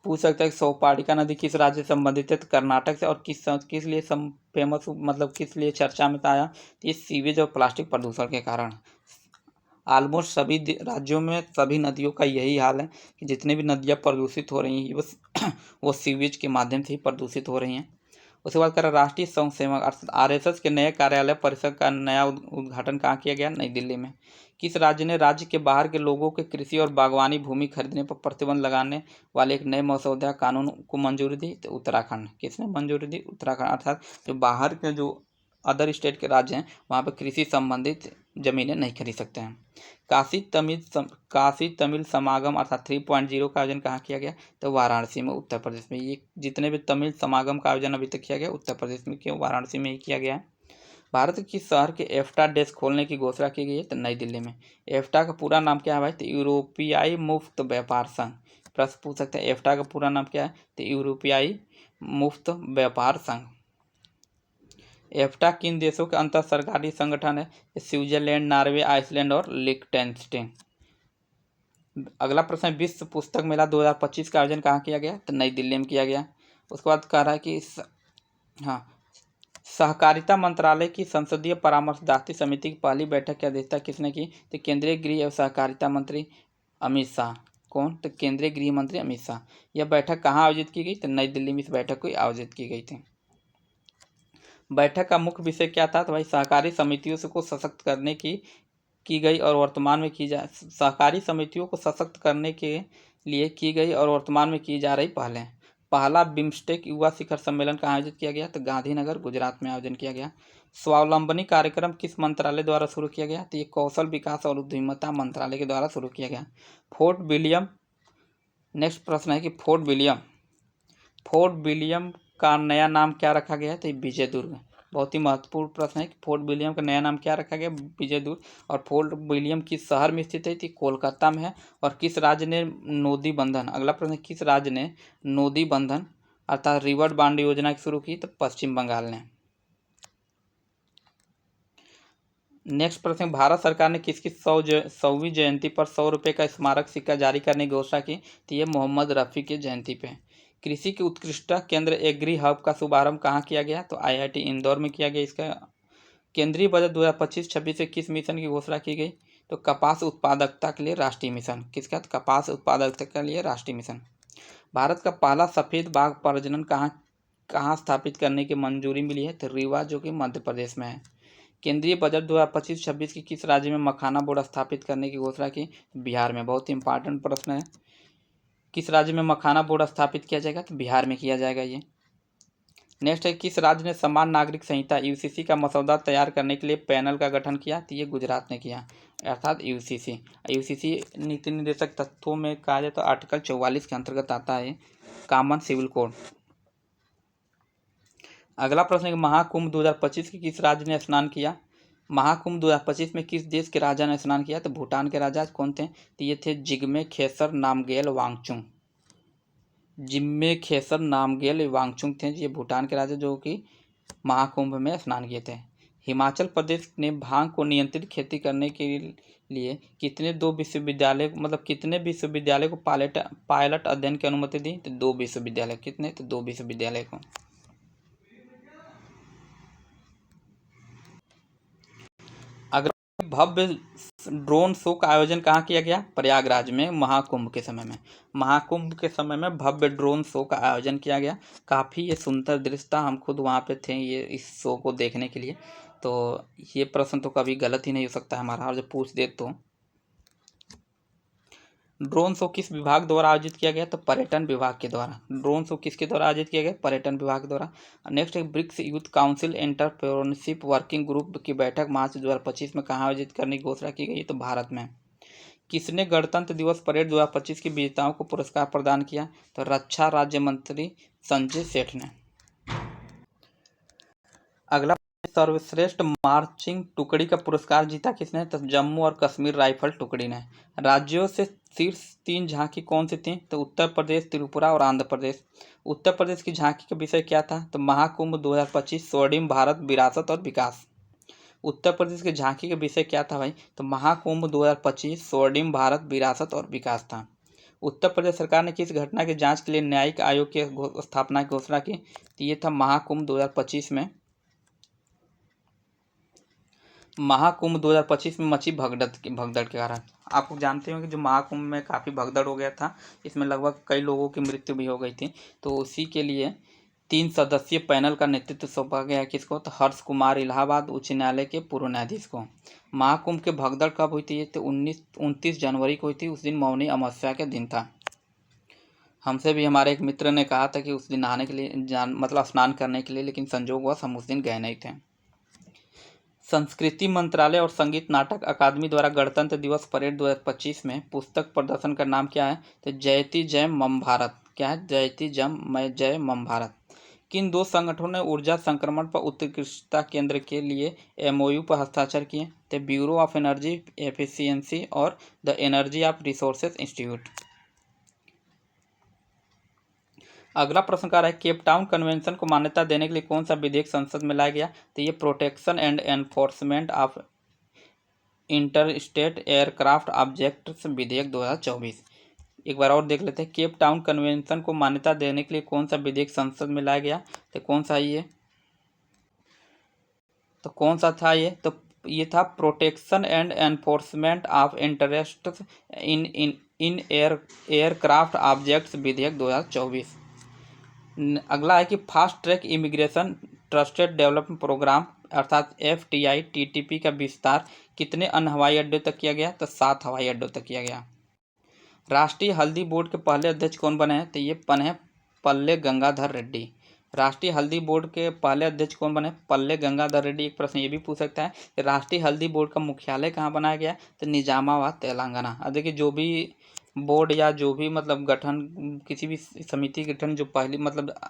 पूछ सकता है कि सौपार्णिका नदी किस राज्य से संबंधित है? तो कर्नाटक से। और किस लिए फेमस मतलब किस लिए चर्चा में आया? तो ये सीवेज और प्लास्टिक प्रदूषण के कारण। ऑलमोस्ट सभी राज्यों में सभी नदियों का यही हाल है कि जितने भी नदियाँ प्रदूषित हो रही हैं वो सीवेज के माध्यम से ही प्रदूषित हो रही हैं। उसके बाद करें, राष्ट्रीय स्वयं सेवक अर्थात आरएसएस के नए कार्यालय परिसर का नया उद्घाटन कहाँ किया गया? नई दिल्ली में। किस राज्य ने राज्य के बाहर के लोगों के कृषि और बागवानी भूमि खरीदने पर प्रतिबंध लगाने वाले एक नए मसौदा कानून को मंजूरी दी? तो उत्तराखंड। किसने मंजूरी दी? उत्तराखंड। अर्थात जो बाहर के जो अदर स्टेट के राज्य हैं वहाँ पर कृषि संबंधित जमीनें नहीं खरीद सकते हैं। काशी तमिल समागम अर्थात 3.0 का आयोजन कहाँ किया गया? तो वाराणसी में, उत्तर प्रदेश में। ये जितने भी तमिल समागम का आयोजन अभी तक किया गया उत्तर प्रदेश में, क्यों? वाराणसी में ही किया गया है। भारत के शहर के एफ्टा डेस्क खोलने की घोषणा की गई है? तो नई दिल्ली में। एफ्टा का पूरा नाम क्या है भाई? तो यूरोपियाई मुफ्त व्यापार संघ। प्रश्न पूछ सकते हैं एफ्टा का पूरा नाम क्या है? तो यूरोपियाई मुफ्त व्यापार संघ। एफ्टा किन देशों के अंतर सरकारी संगठन है? स्विट्जरलैंड, नॉर्वे, आइसलैंड और लिechtenstein। अगला प्रश्न, विश्व पुस्तक मेला 2025 का आयोजन कहाँ किया गया? तो नई दिल्ली में किया गया। उसके बाद कह रहा है कि सहकारिता मंत्रालय की संसदीय परामर्शदात्री समिति की पहली बैठक की अध्यक्षता किसने की? तो केंद्रीय गृह एवं सहकारिता मंत्री अमित शाह। कौन? तो केंद्रीय गृह मंत्री अमित शाह। यह बैठक कहाँ आयोजित की गई? तो नई दिल्ली में इस बैठक को आयोजित की गई थी। बैठक का मुख्य विषय क्या था? तो भाई सहकारी समितियों को सशक्त करने की गई और वर्तमान में की जा सहकारी समितियों को सशक्त करने के लिए की गई और वर्तमान में की जा रही पहला बिम्स्टेक युवा शिखर सम्मेलन का आयोजित किया गया? तो गांधीनगर, गुजरात में आयोजन किया गया। स्वावलंबनी कार्यक्रम किस मंत्रालय द्वारा शुरू किया गया? तो ये कौशल विकास और उद्यमिता मंत्रालय के द्वारा शुरू किया गया। Fort William. नेक्स्ट प्रश्न है कि फोर्ट विलियम का नया नाम क्या रखा गया है? तो विजय दुर्ग। बहुत ही महत्वपूर्ण प्रश्न है कि फोर्ट विलियम का नया नाम क्या रखा गया? विजय दुर्ग। और फोर्ट विलियम किस शहर में स्थित है? तो कोलकाता में है। और किस राज्य ने नोदी बंधन, अगला प्रश्न, किस राज्य ने नोदी बंधन अर्थात रिवर बांड योजना शुरू की? तो पश्चिम बंगाल ने। नेक्स्ट प्रश्न, भारत सरकार ने किसकी 100वीं जयंती पर 100 रुपये का स्मारक सिक्का जारी करने की घोषणा की? तो ये मोहम्मद रफ़ी की जयंती पे। कृषि की उत्कृष्टता केंद्र एग्री हब का शुभारंभ कहाँ किया गया? तो IIT इंदौर में किया गया। इसका केंद्रीय बजट 2025-26 से किस मिशन की घोषणा की गई? तो कपास उत्पादकता के लिए राष्ट्रीय मिशन। किसका? तो कपास उत्पादकता के लिए राष्ट्रीय मिशन। भारत का पहला सफेद बाघ प्रजनन कहाँ कहाँ स्थापित करने की मंजूरी मिली है? तो रीवा, जो कि मध्य प्रदेश में है। केंद्रीय बजट 2025-26 की किस राज्य में मखाना बोर्ड स्थापित करने की घोषणा की? बिहार में। बहुत ही इंपॉर्टेंट प्रश्न है। किस राज्य में मखाना बोर्ड स्थापित किया जाएगा? तो बिहार में किया जाएगा ये। नेक्स्ट है, किस राज्य ने समान नागरिक संहिता UCC का मसौदा तैयार करने के लिए पैनल का गठन किया? तो ये गुजरात ने किया, अर्थात UCC नीति निर्देशक तत्वों में कहा जाए तो आर्टिकल 44 के अंतर्गत आता है कॉमन सिविल कोड। अगला प्रश्न है, महाकुंभ 2025 की किस राज्य ने स्नान किया? महाकुंभ 2025 में किस देश के राजा ने स्नान किया? तो भूटान के राजा कौन थे? तो ये थे जिग्मे खेसर नामग्येल वांगचुक। जिम्मे खेसर नामग्येल वांगचुक थे ये भूटान के राजा, जो कि महाकुंभ में स्नान किए थे। हिमाचल प्रदेश ने भांग को नियंत्रित खेती करने के लिए कितने विश्वविद्यालय को पायलट अध्ययन की अनुमति दी? तो 2 विश्वविद्यालय। कितने? तो 2 विश्वविद्यालय को। भव्य ड्रोन शो का आयोजन कहाँ किया गया? प्रयागराज में। महाकुंभ के समय में भव्य ड्रोन शो का आयोजन किया गया। काफ़ी ये सुंदर दृश्य था, हम खुद वहाँ पे थे ये इस शो को देखने के लिए। तो ये प्रश्न तो कभी गलत ही नहीं हो सकता हमारा, और जब पूछ दे तो। ड्रोन शो किस विभाग द्वारा आयोजित किया गया? तो पर्यटन विभाग के द्वारा। ड्रोन शो किसके द्वारा आयोजित किया गया? पर्यटन विभाग के द्वारा। नेक्स्ट है, BRICS youth council entrepreneurship working group की बैठक मार्च 2025 में कहाँ आयोजित करने की घोषणा की गई? तो भारत में। किसने गणतंत्र दिवस परेड 2025 के विजेताओं को पुरस्कार प्रदान किया? तो रक्षा राज्य मंत्री संजय सेठ ने। अगला, सर्वश्रेष्ठ मार्चिंग टुकड़ी का पुरस्कार जीता किसने? तो जम्मू और कश्मीर राइफल टुकड़ी ने। राज्यों से शीर्ष 3 झांकी कौन सी थी? तो उत्तर प्रदेश, त्रिपुरा और आंध्र प्रदेश। उत्तर प्रदेश की झांकी का विषय क्या था? तो महाकुंभ 2025 स्वर्णिम भारत विरासत और विकास। उत्तर प्रदेश की झांकी का विषय क्या था भाई? तो महाकुंभ 2025 स्वर्णिम भारत विरासत और विकास था। उत्तर प्रदेश सरकार ने किस घटना की जांच के लिए न्यायिक आयोग की स्थापना की घोषणा की? तो ये था महाकुंभ 2025 में। महाकुंभ 2025 में मची भगदड़ के कारण। आप लोग जानते हो कि जो महाकुंभ में काफ़ी भगदड़ हो गया था, इसमें लगभग कई लोगों की मृत्यु भी हो गई थी। तो उसी के लिए 3 सदस्यीय पैनल का नेतृत्व सौंपा गया किसको? तो हर्ष कुमार, इलाहाबाद उच्च न्यायालय के पूर्व न्यायाधीश को। महाकुंभ के भगदड़ कब हुई थी? तो 29 जनवरी को हुई थी। उस दिन मौनी अमावस्या के दिन था। हमसे भी हमारे एक मित्र ने कहा था कि उस दिन नहाने के लिए स्नान करने के लिए, लेकिन संजोगवश हम उस दिन गए नहीं थे। संस्कृति मंत्रालय और संगीत नाटक अकादमी द्वारा गणतंत्र दिवस परेड 2025 में पुस्तक प्रदर्शन का नाम क्या है? तो जयति जय मम भारत। क्या है? जयति जय मम भारत। किन 2 संगठनों ने ऊर्जा संक्रमण पर उत्कृष्टता केंद्र के लिए MOU पर हस्ताक्षर किए? तो ब्यूरो ऑफ एनर्जी एफिशिएंसी और the energy of resources institute. अगला प्रश्न क्या है, केप टाउन कन्वेंशन को मान्यता देने के लिए कौन सा विधेयक संसद में लाया गया? तो ये protection and enforcement of interstate aircraft objects विधेयक 2024। एक बार और देख लेते हैं, केप टाउन कन्वेंशन को मान्यता देने के लिए कौन सा विधेयक संसद में लाया गया? तो कौन सा ये? तो कौन सा था ये? तो ये था protection and enforcement of interest in aircraft objects विधेयक 2024। अगला है कि fast track immigration trusted development programme अर्थात FTI TTP का विस्तार कितने अन्य हवाई अड्डों तक किया गया? तो 7 हवाई अड्डों तक किया गया। राष्ट्रीय हल्दी बोर्ड के पहले अध्यक्ष कौन बने हैं? तो ये बने हैं पल्ले गंगाधर रेड्डी। राष्ट्रीय हल्दी बोर्ड के पहले अध्यक्ष कौन बने? पल्ले गंगाधर रेड्डी। एक प्रश्न ये भी पूछ सकता है कि राष्ट्रीय हल्दी बोर्ड का मुख्यालय कहाँ बनाया गया? तो निजामाबाद, तेलंगाना। अब देखिए, जो भी बोर्ड या जो भी गठन, किसी भी समिति गठन जो पहली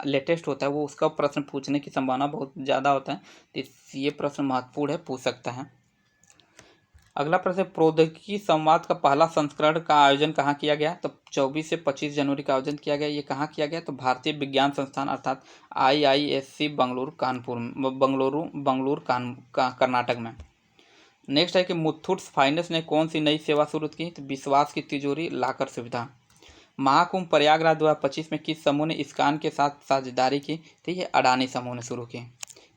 लेटेस्ट होता है, वो उसका प्रश्न पूछने की संभावना बहुत ज़्यादा होता है। तो ये प्रश्न महत्वपूर्ण है, पूछ सकता है। अगला प्रश्न, प्रौद्योगिकी संवाद का पहला संस्करण का आयोजन कहाँ किया गया? तो 24 से 25 जनवरी का आयोजन किया गया। ये कहाँ किया गया? तो भारतीय विज्ञान संस्थान अर्थात IISc बंगलुरु कर्नाटक में। नेक्स्ट है कि मुथूट फाइनेंस ने कौन सी नई सेवा शुरू की? तो विश्वास की तिजोरी लॉकर सुविधा। महाकुंभ प्रयागराज 2025 में किस समूह ने इस्कॉन के साथ साझेदारी की? तो ये अडानी समूह ने शुरू की।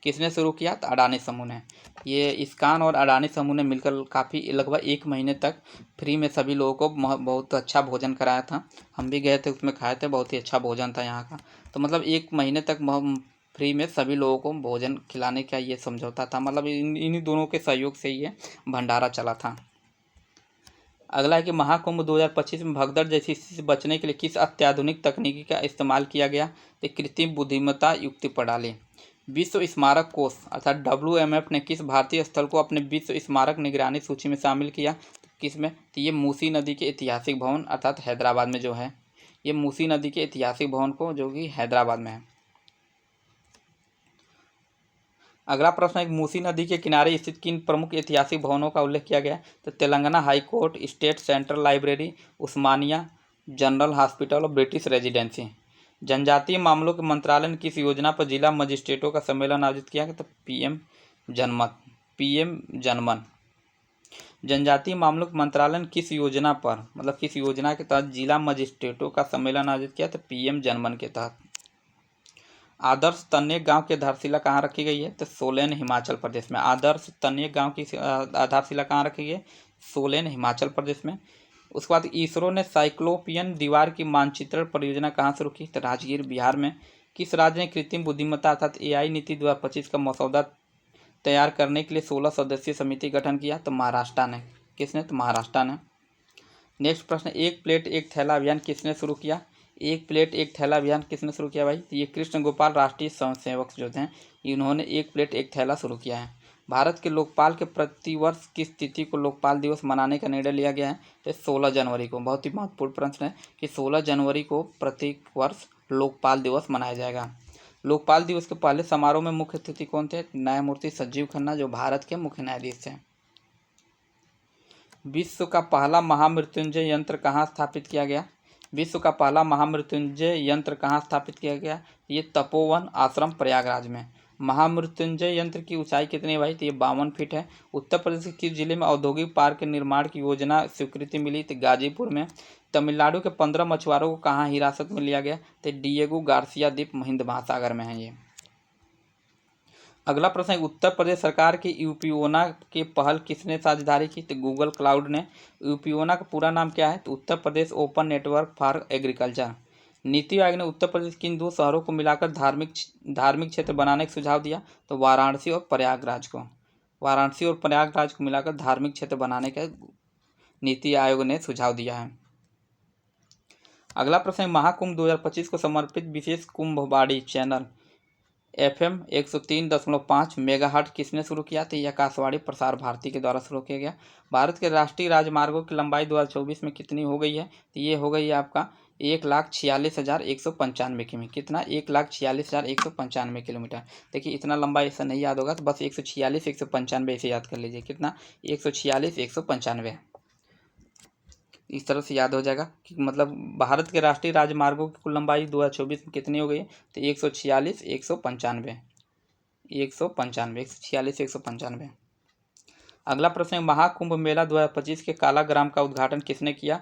किसने शुरू किया? तो अडानी समूह ने। ये इस्कॉन और अडानी समूह ने मिलकर काफ़ी लगभग 1 महीने तक फ्री में सभी लोगों को बहुत अच्छा भोजन कराया था। हम भी गए थे, उसमें खाए थे, बहुत ही अच्छा भोजन था यहाँ का। तो मतलब 1 महीने तक फ्री में सभी लोगों को भोजन खिलाने का ये समझौता था। मतलब इन्हीं दोनों के सहयोग से ये भंडारा चला था। अगला है कि महाकुंभ 2025 में भगदड़ जैसी स्थिति से बचने के लिए किस अत्याधुनिक तकनीकी का इस्तेमाल किया गया? तो कृत्रिम बुद्धिमत्ता युक्त प्रणाली। विश्व स्मारक कोष अर्थात WMF ने किस भारतीय स्थल को अपने विश्व स्मारक निगरानी सूची में शामिल किया? तो किस में? तो ये मूसी नदी के ऐतिहासिक भवन अर्थात हैदराबाद में जो है, ये मूसी नदी के ऐतिहासिक भवन को जो कि हैदराबाद में है। अगला प्रश्न है, मूसी नदी के किनारे स्थित किन प्रमुख ऐतिहासिक भवनों का उल्लेख किया गया? तो Telangana high court, state central library, Osmania general hospital और ब्रिटिश रेजिडेंसी। जनजातीय मामलों के मंत्रालय ने किस योजना पर जिला मजिस्ट्रेटों का सम्मेलन आयोजित किया? तो पीएम जनमन। जनजातीय मामलों के मंत्रालय ने किस योजना पर, मतलब किस योजना के तहत जिला मजिस्ट्रेटों का सम्मेलन आयोजित किया? तो पीएम जनमन के तहत। आदर्श तन्य गांव की आधारशिला कहाँ रखी गई है? तो सोलेन हिमाचल प्रदेश में। आदर्श तन्य गांव की आधारशिला कहाँ रखी गई है? सोलेन हिमाचल प्रदेश में। उसके बाद इसरो ने साइक्लोपियन दीवार की मानचित्रण परियोजना कहाँ शुरू की? तो राजगीर बिहार में। किस राज्य ने कृत्रिम बुद्धिमत्ता अर्थात AI नीति 2025 का मसौदा तैयार करने के लिए 16 सदस्यीय समिति गठन किया? तो महाराष्ट्र ने। किसने? तो महाराष्ट्र ने। नेक्स्ट प्रश्न, एक प्लेट एक थैला अभियान किसने शुरू किया? एक प्लेट एक थैला अभियान किसने शुरू किया भाई? तो ये कृष्ण गोपाल राष्ट्रीय स्वयंसेवक जो हैं, इन्होंने एक प्लेट एक थैला शुरू किया है। भारत के लोकपाल के प्रतिवर्ष किस तिथि को लोकपाल दिवस मनाने का निर्णय लिया गया है? तो 16 जनवरी को। बहुत ही महत्वपूर्ण प्रश्न है कि 16 जनवरी को प्रति वर्ष लोकपाल दिवस मनाया जाएगा। लोकपाल दिवस के पहले समारोह में मुख्य अतिथि कौन थे? न्यायमूर्ति संजीव खन्ना, जो भारत के मुख्य न्यायाधीश थे। विश्व का पहला महामृत्युंजय यंत्र कहाँ स्थापित किया गया? विश्व का पहला महामृत्युंजय यंत्र कहाँ स्थापित किया गया? ये तपोवन आश्रम प्रयागराज में। महामृत्युंजय यंत्र की ऊंचाई कितनी है भाई? तो ये 52 फीट है। उत्तर प्रदेश के किस जिले में औद्योगिक पार्क के निर्माण की योजना स्वीकृति मिली? तो गाजीपुर में। तमिलनाडु के 15 मछुआरों को कहाँ हिरासत में लिया गया? तो डिएगो गार्सिया द्वीप हिंद महासागर में है ये। अगला प्रश्न है, उत्तर प्रदेश सरकार की यूपीओना के पहल किसने साझेदारी की? तो गूगल क्लाउड ने। यूपीओना का पूरा नाम क्या है? तो Uttar Pradesh open network for agriculture. NITI Aayog ने उत्तर प्रदेश किन 2 शहरों को मिलाकर धार्मिक क्षेत्र बनाने का सुझाव दिया? तो वाराणसी और प्रयागराज को। वाराणसी और प्रयागराज को मिलाकर धार्मिक क्षेत्र बनाने का नीति आयोग ने सुझाव दिया है। अगला प्रश्न है, महाकुंभ 2025 को समर्पित विशेष कुंभवाड़ी चैनल FM 103.5 मेगाहर्ट्ज किसने शुरू किया? तो यह आकाशवाणी प्रसार भारती के द्वारा शुरू किया गया। भारत के राष्ट्रीय राजमार्गों की लंबाई 2024 में कितनी हो गई है? तो ये हो गई है आपका 1,46,195 किमी। कितना? 1,46,195 किलोमीटर। देखिए इतना लंबा ऐसा नहीं याद होगा, तो बस 146 195 ऐसे याद कर लीजिए। कितना? 146 195। इस तरह से याद हो जाएगा कि मतलब भारत के राष्ट्रीय राजमार्गों की कुल लंबाई 2024 में कितनी हो गई है? तो 146 195 146 195। अगला प्रश्न है, महाकुंभ मेला 2025 के कालाग्राम का उद्घाटन किसने किया?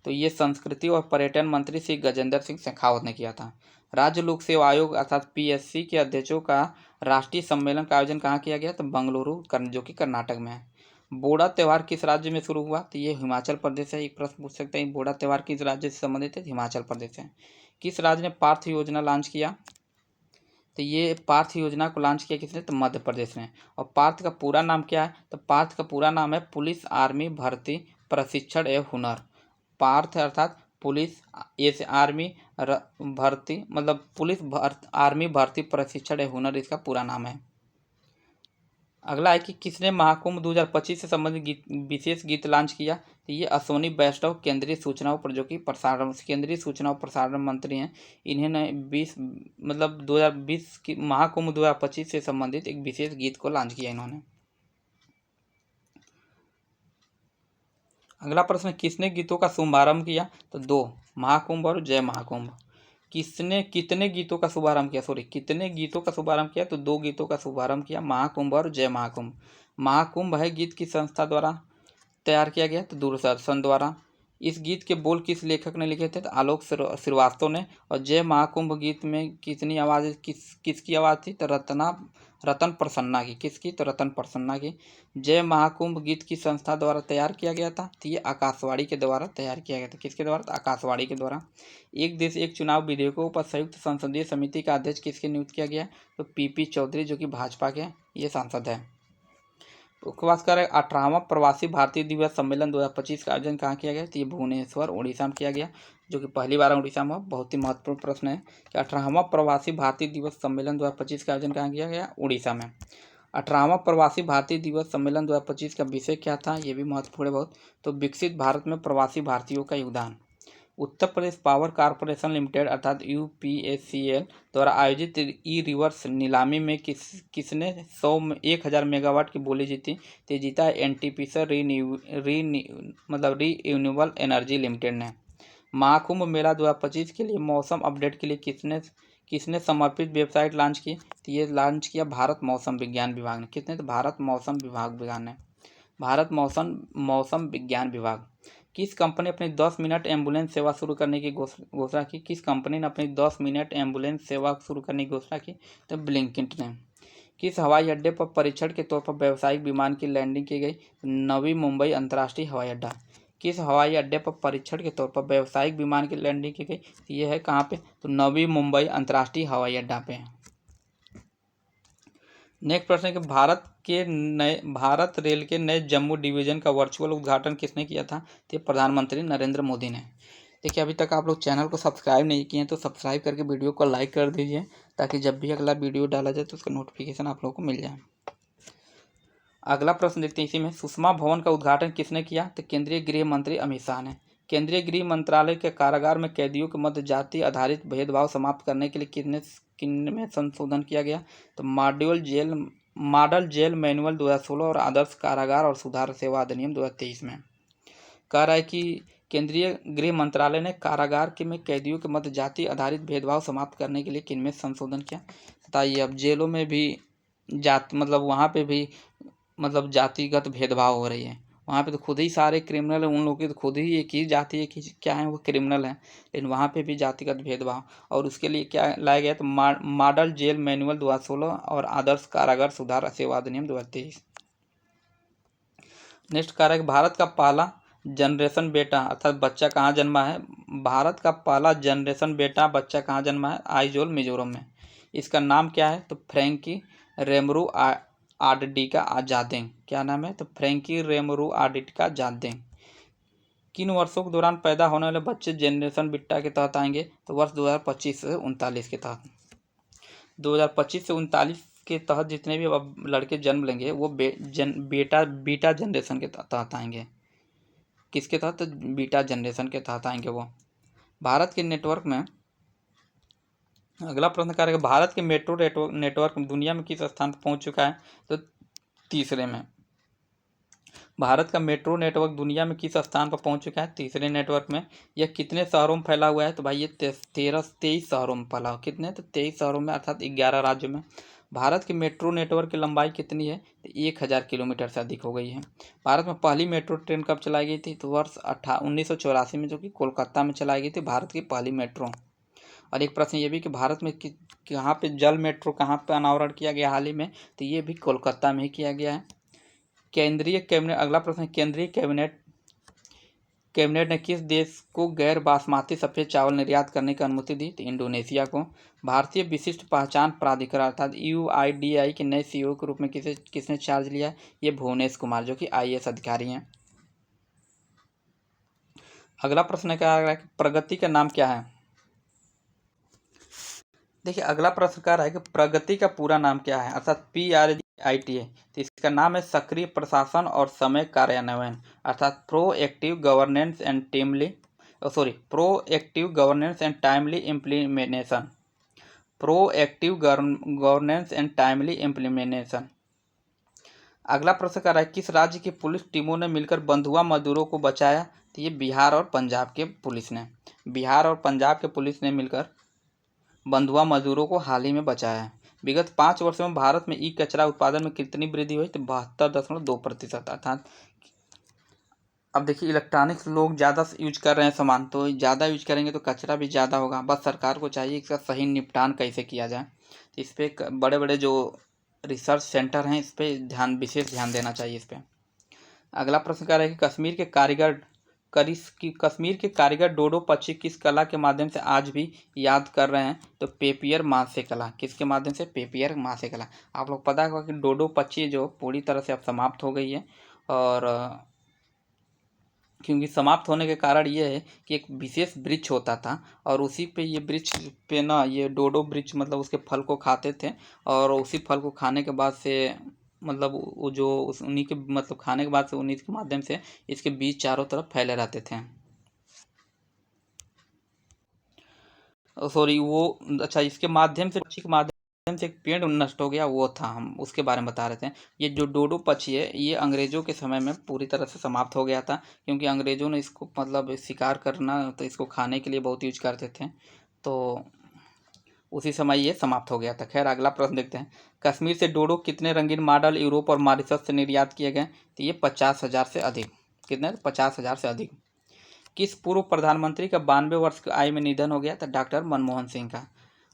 तो ये संस्कृति और पर्यटन मंत्री श्री गजेंद्र सिंह शेखावत ने किया था। राज्य लोक सेवा आयोग अर्थात PSC के अध्यक्षों का राष्ट्रीय सम्मेलन का आयोजन कहाँ किया गया? तो बेंगलुरु जो कि कर्नाटक में है। बोड़ा त्यौहार किस राज्य में शुरू हुआ? तो ये हिमाचल प्रदेश है। एक प्रश्न पूछ सकते हैं, बोड़ा त्यौहार किस राज्य से संबंधित है? हिमाचल प्रदेश है। किस राज्य ने पार्थ योजना लॉन्च किया? तो ये पार्थ योजना को लॉन्च किया किसने? तो मध्य प्रदेश ने। और पार्थ का पूरा नाम क्या है? तो पार्थ का पूरा नाम है पुलिस आर्मी भर्ती प्रशिक्षण एवं हुनर। पार्थ अर्थात पुलिस आर्मी भर्ती, मतलब आर्मी भर्ती प्रशिक्षण एवं हुनर इसका पूरा नाम है। अगला है कि किसने महाकुंभ 2025 से संबंधित विशेष गीत लॉन्च किया? तो ये अश्विनी वैष्णव केंद्रीय सूचना और प्रसारण मंत्री हैं। इन्होंने 2020 की महाकुंभ 2025 से संबंधित एक विशेष गीत को लॉन्च किया इन्होंने। अगला प्रश्न, किसने गीतों का शुभारंभ किया? तो 2, महाकुंभ और जय महाकुंभ। कितने गीतों का शुभारंभ किया? तो 2 गीतों का शुभारंभ किया, महाकुंभ और जय महाकुंभ। महाकुंभ है गीत की संस्था द्वारा तैयार किया गया? तो दूरदर्शन द्वारा। इस गीत के बोल किस लेखक ने लिखे थे? तो आलोक श्रीवास्तव ने। और जय महाकुंभ गीत में कितनी आवाज़ किसकी आवाज़ थी? तो रतन प्रसन्ना की। किसकी? तो रतन प्रसन्ना की। जय महाकुंभ गीत की संस्था द्वारा तैयार किया गया था? तो ये आकाशवाणी के द्वारा तैयार किया गया था। किसके द्वारा? तो आकाशवाणी के द्वारा। एक देश एक चुनाव विधेयकों पर संयुक्त संसदीय समिति का अध्यक्ष किसके नियुक्त किया गया? तो पीपी चौधरी, जो कि भाजपा के ये सांसद है। उपवास कर 18वां प्रवासी भारतीय दिवस सम्मेलन 2025 का आयोजन कहाँ किया गया? तो ये भुवनेश्वर उड़ीसा में किया गया, जो कि पहली बार उड़ीसा में। बहुत ही महत्वपूर्ण प्रश्न है कि 18वां प्रवासी भारतीय दिवस सम्मेलन 2025 का आयोजन कहाँ किया गया? उड़ीसा में। 18वां प्रवासी भारतीय दिवस सम्मेलन 2025 का विषय क्या था? ये भी महत्वपूर्ण है बहुत। तो विकसित भारत में प्रवासी भारतीयों का योगदान। Uttar Pradesh power corporation limited अर्थात यूपीएससीएल द्वारा आयोजित ई रिवर्स नीलामी में किसने 1000 मेगावाट की बोली जीती? तो जीता है एनटीपीसी रीन्यूएबल एनर्जी लिमिटेड ने। महाकुंभ मेला 2025 के लिए मौसम अपडेट के लिए किसने समर्पित वेबसाइट लॉन्च की? तो ये लॉन्च किया भारत मौसम विज्ञान विभाग ने। किसने? तो भारत मौसम विभाग ने। भारत मौसम विज्ञान विभाग। किस कंपनी ने अपनी 10 मिनट एम्बुलेंस सेवा शुरू करने की घोषणा की? किस कंपनी ने अपनी 10 मिनट एम्बुलेंस सेवा शुरू करने की घोषणा की? तो ब्लिंकिट ने। किस हवाई अड्डे पर परीक्षण के तौर पर व्यावसायिक विमान की लैंडिंग की गई? नवी मुंबई अंतर्राष्ट्रीय हवाई अड्डा। किस हवाई अड्डे पर परीक्षण के तौर पर व्यावसायिक विमान की लैंडिंग की गई? ये है कहाँ पे? तो नवी मुंबई अंतर्राष्ट्रीय हवाई अड्डा पे। नेक्स्ट प्रश्न है कि भारत रेल के नए जम्मू डिवीजन का वर्चुअल उद्घाटन किसने किया था? तो प्रधानमंत्री नरेंद्र मोदी ने। देखिए, अभी तक आप लोग चैनल को सब्सक्राइब नहीं किए हैं तो सब्सक्राइब करके वीडियो को लाइक कर दीजिए, ताकि जब भी अगला वीडियो डाला जाए तो उसका नोटिफिकेशन आप लोगों को मिल जाए। अगला प्रश्न देखते हैं इसी में। सुषमा भवन का उद्घाटन किसने किया? तो केंद्रीय गृह मंत्री अमित शाह ने। केंद्रीय गृह मंत्रालय के कारागार में कैदियों के मध्य जाति आधारित भेदभाव समाप्त करने के लिए किनमें संशोधन किया गया? तो मॉडल जेल मैनुअल 2016 और आदर्श कारागार और सुधार सेवा अधिनियम 2023 में। कह रहा है कि केंद्रीय गृह मंत्रालय ने कारागार में कैदियों के मध्य जाति आधारित भेदभाव समाप्त करने के लिए किनमें संशोधन किया? बताइए। अब जेलों में भी वहाँ पे भी जातिगत भेदभाव हो रही है। वहाँ पे तो खुद ही सारे क्रिमिनल हैं, उन लोगों की तो खुद ही एक ही जाति है कि क्या है, वो क्रिमिनल हैं, लेकिन वहाँ पे भी जातिगत भेदभाव। और उसके लिए क्या लाया गया? तो मॉडल जेल मैनुअल 2016 और आदर्श कारागार सुधार सेवा अधिनियम 2023। नेक्स्ट कह रहा है कि भारत का पहला जनरेशन बेटा अर्थात बच्चा कहाँ जन्मा है? भारत का पहला जनरेशन बेटा बच्चा कहाँ जन्मा है? आइजोल मिजोरम में। इसका नाम क्या है? तो फ्रैंकी रेमरू आडिका जादेंग। क्या नाम है? तो फ्रैंकी रेमरू आडिका जादेंग। किन वर्षों के दौरान पैदा होने वाले बच्चे जनरेशन बेटा के तहत आएंगे? तो वर्ष 2025 से 39 के तहत। 2025 से 39 के तहत जितने भी अब लड़के जन्म लेंगे वो बीटा जनरेशन के तहत आएंगे। किसके तहत? तो बीटा जनरेशन के तहत आएंगे वो। भारत के नेटवर्क में अगला प्रश्न क्या रहेगा? भारत के मेट्रो नेटवर्क दुनिया में किस स्थान पर पहुंच चुका है? तो तीसरे में। भारत का मेट्रो नेटवर्क दुनिया में किस स्थान पर पहुंच चुका है? तीसरे नेटवर्क में। यह कितने शहरों में फैला हुआ है? तो भाई ये 23 शहरों में फैला हुआ। कितने? तो 23 शहरों में अर्थात 11 राज्यों में। भारत के मेट्रो नेटवर्क की लंबाई कितनी है? तो 1000 किलोमीटर से अधिक हो गई है। भारत में पहली मेट्रो ट्रेन कब चलाई गई थी? तो वर्ष 1984 में, जो कि कोलकाता में चलाई गई थी भारत की पहली मेट्रो। और एक प्रश्न ये भी कि भारत में कहाँ पे जल मेट्रो कहाँ पे अनावरण किया गया हाल ही में? तो ये भी कोलकाता में ही किया गया है। केंद्रीय कैबिनेट अगला प्रश्न, केंद्रीय कैबिनेट ने किस देश को गैर बासमती सफ़ेद चावल निर्यात करने की अनुमति दी? तो इंडोनेशिया को। भारतीय विशिष्ट पहचान प्राधिकरण अर्थात UIDAI के नए CEO के रूप में किसने चार्ज लिया? ये भुवनेश कुमार, जो कि IAS अधिकारी हैं। अगला प्रश्न क्या है कि प्रगति का नाम क्या है? देखिए, अगला प्रश्न कह रहा है कि प्रगति का पूरा नाम क्या है? अर्थात PRGITA। तो इसका नाम है सक्रिय प्रशासन और समय कार्यान्वयन अर्थात proactive governance and timely implementation. Proactive governance and timely implementation. अगला प्रश्न कर रहा है किस राज्य की पुलिस टीमों ने मिलकर बंधुआ मजदूरों को बचाया? तो ये बिहार और पंजाब के पुलिस ने। बिहार और पंजाब के पुलिस ने मिलकर बंधुआ मजदूरों को हाल ही में बचाया है। विगत 5 वर्षों में भारत में ई कचरा उत्पादन में कितनी वृद्धि हुई? तो 72.2% अर्थात अब देखिए इलेक्ट्रॉनिक्स लोग ज़्यादा यूज कर रहे हैं सामान, तो ज़्यादा यूज करेंगे तो कचरा भी ज़्यादा होगा। बस सरकार को चाहिए इसका सही निपटान कैसे किया जाए, तो इस पर बड़े बड़े जो रिसर्च सेंटर हैं इस पर विशेष ध्यान देना चाहिए इस पर। अगला प्रश्न कह रहा है कि कश्मीर के कारीगर डोडो पक्षी किस कला के माध्यम से आज भी याद कर रहे हैं, तो पेपियर मास्य कला। किसके माध्यम से? पेपियर मास्य कला। आप लोग पता होगा कि डोडो पक्षी जो पूरी तरह से अब समाप्त हो गई है, और क्योंकि समाप्त होने के कारण ये है कि एक विशेष वृक्ष होता था और उसी पे ये वृक्ष पे ना ये डोडो वृक्ष मतलब उसके फल को खाते थे, और उसी फल को खाने के बाद से मतलब वो जो उस उन्हीं के मतलब खाने के बाद से उन्हीं के माध्यम से इसके बीज चारों तरफ फैले रहते थे। सॉरी वो अच्छा इसके माध्यम से पक्षी के माध्यम से एक पेड़ नष्ट हो गया, वो था, हम उसके बारे में बता रहे थे। ये जो डोडो पक्षी है ये अंग्रेजों के समय में पूरी तरह से समाप्त हो गया था, क्योंकि अंग्रेजों ने इसको मतलब शिकार करना तो इसको खाने के लिए बहुत यूज करते थे, तो उसी समय ये समाप्त हो गया था। खैर अगला प्रश्न देखते हैं। कश्मीर से डोडो कितने रंगीन मॉडल यूरोप और मॉरिशस से निर्यात किए गए, तो ये 50,000 से अधिक। कितने? 50,000 से अधिक। किस पूर्व प्रधानमंत्री का 92 वर्ष की आयु में निधन हो गया, तो डॉक्टर मनमोहन सिंह का।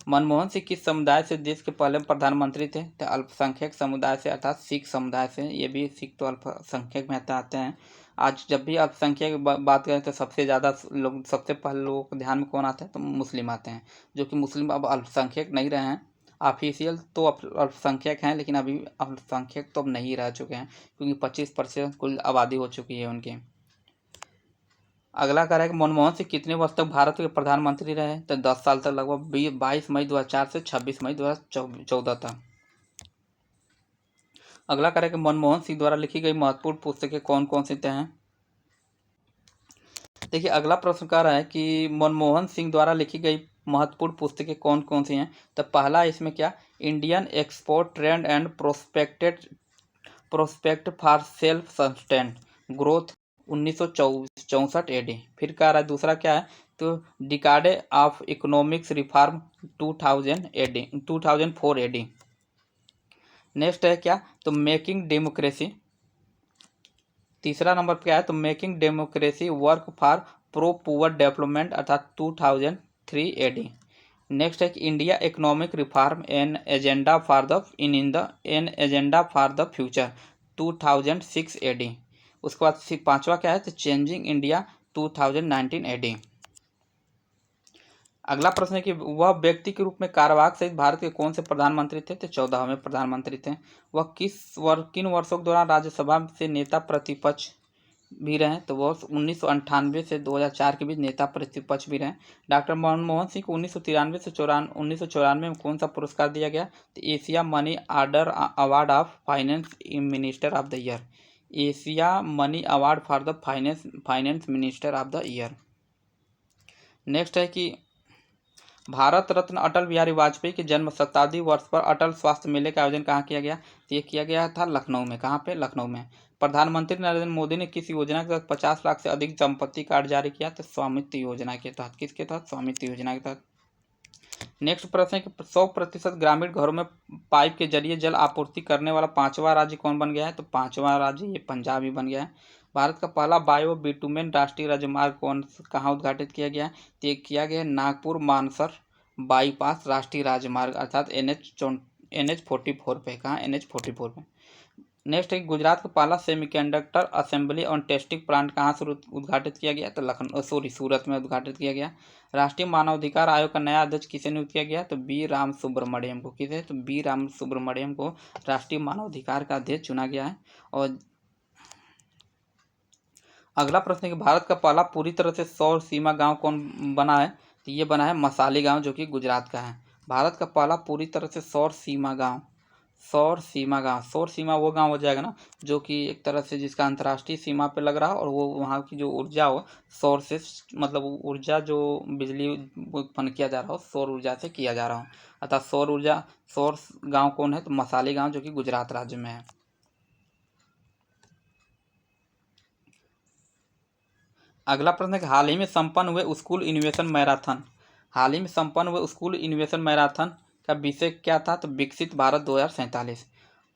मनमोहन सिंह किस समुदाय से देश के पहले प्रधानमंत्री थे, तो अल्पसंख्यक समुदाय से अर्थात सिख समुदाय से। ये भी सिख तो अल्पसंख्यक में आते हैं। आज जब भी अल्पसंख्यक की बात करें तो सबसे ज़्यादा लोग सबसे पहले लोगों को ध्यान में कौन आता है, तो मुस्लिम आते हैं, जो कि मुस्लिम अब अल्पसंख्यक नहीं रहे हैं। ऑफिशियल तो अल्पसंख्यक हैं, लेकिन अभी अल्पसंख्यक तो अब नहीं रह चुके हैं, क्योंकि 25% कुल आबादी हो चुकी है उनकी। अगला कह रहा है कि मनमोहन सिंह कितने वर्ष तक भारत के प्रधानमंत्री रहे, तो 10 साल तक, लगभग 22 मई 2004 से 26 मई 2014 तक। अगला कह रहा है कि मनमोहन सिंह द्वारा लिखी गई महत्वपूर्ण पुस्तकें कौन कौन सी हैं। देखिए अगला प्रश्न कह रहा है कि मनमोहन सिंह द्वारा लिखी गई महत्वपूर्ण पुस्तकें कौन कौन सी हैं, तो पहला इसमें क्या, Indian export trend and prospect for self sustain growth 1964 AD. फिर कह रहा है दूसरा क्या है, तो decade of economics reform 2004 AD. Next है क्या, तो मेकिंग डेमोक्रेसी। तीसरा नंबर पे क्या है, तो making democracy work for pro poor development अर्थात 2003 एडी। नेक्स्ट है कि India economic reform an agenda for the future 2006 AD. उसके बाद पांचवा क्या है, तो चेंजिंग इंडिया 2019 एडी। अगला प्रश्न है कि वह व्यक्ति के रूप में कार्यवाहक सहित भारत के कौन से प्रधानमंत्री थे, तो 14वें प्रधानमंत्री थे। वह किन वर्षों के दौरान राज्यसभा से नेता प्रतिपक्ष भी रहे, तो वह 1998 से 2004 के बीच नेता प्रतिपक्ष भी रहे। डॉक्टर मनमोहन सिंह को 1994 में कौन सा पुरस्कार दिया गया, तो Asia money order award of finance minister of the year. Asia money award for the finance minister of the year. Next है कि भारत रत्न अटल बिहारी वाजपेयी के जन्म शताब्दी वर्ष पर अटल स्वास्थ्य मेले का आयोजन कहाँ किया गया, तो ये किया गया था लखनऊ में। कहाँ पे? लखनऊ में। प्रधानमंत्री नरेंद्र मोदी ने किस योजना के तहत 50 लाख से अधिक संपत्ति कार्ड जारी किया, तो स्वामित्व योजना के तहत। किसके तहत? स्वामित्व योजना के तहत। नेक्स्ट प्रश्न है कि 100% ग्रामीण घरों में पाइप के जरिए जल आपूर्ति करने वाला 5वां राज्य कौन बन गया है, तो 5वां राज्य ये पंजाब ही बन गया है। भारत का पहला बायो बिटुमेन राष्ट्रीय राजमार्ग कहाँ उद्घाटित किया गया है, तो ये किया गया है नागपुर मानसर बाईपास राष्ट्रीय राजमार्ग अर्थात NH44 पे। कहाँ? NH44 पे। नेक्स्ट है गुजरात का पहला सेमीकंडक्टर असेंबली और टेस्टिंग प्लांट कहाँ से उद्घाटित किया गया, तो सूरत में उद्घाटित किया गया। राष्ट्रीय मानवाधिकार आयोग का नया अध्यक्ष किसे नियुक्त किया गया, तो बी राम सुब्रमण्यम को। किसे? तो बी राम सुब्रमण्यम को राष्ट्रीय मानवाधिकार का अध्यक्ष चुना गया है। और अगला प्रश्न है कि भारत का पहला पूरी तरह से सौर सीमा गांव कौन बना है, तो ये बना है मसाली गांव, जो कि गुजरात का है। भारत का पहला पूरी तरह से सौर सीमा वो गांव हो जाएगा ना जो कि एक तरह से जिसका अंतर्राष्ट्रीय सीमा पे लग रहा हो, और वो वहाँ की जो ऊर्जा हो सौर से मतलब ऊर्जा जो बिजली उत्पन्न किया जा रहा हो सौर ऊर्जा से किया जा रहा हो, अर्थात सौर गांव कौन है, तो मसाली गांव, जो कि गुजरात राज्य में है। अगला प्रश्न है कि हाल ही में संपन्न हुए स्कूल इनोवेशन मैराथन का विषय क्या था, तो विकसित भारत 2047।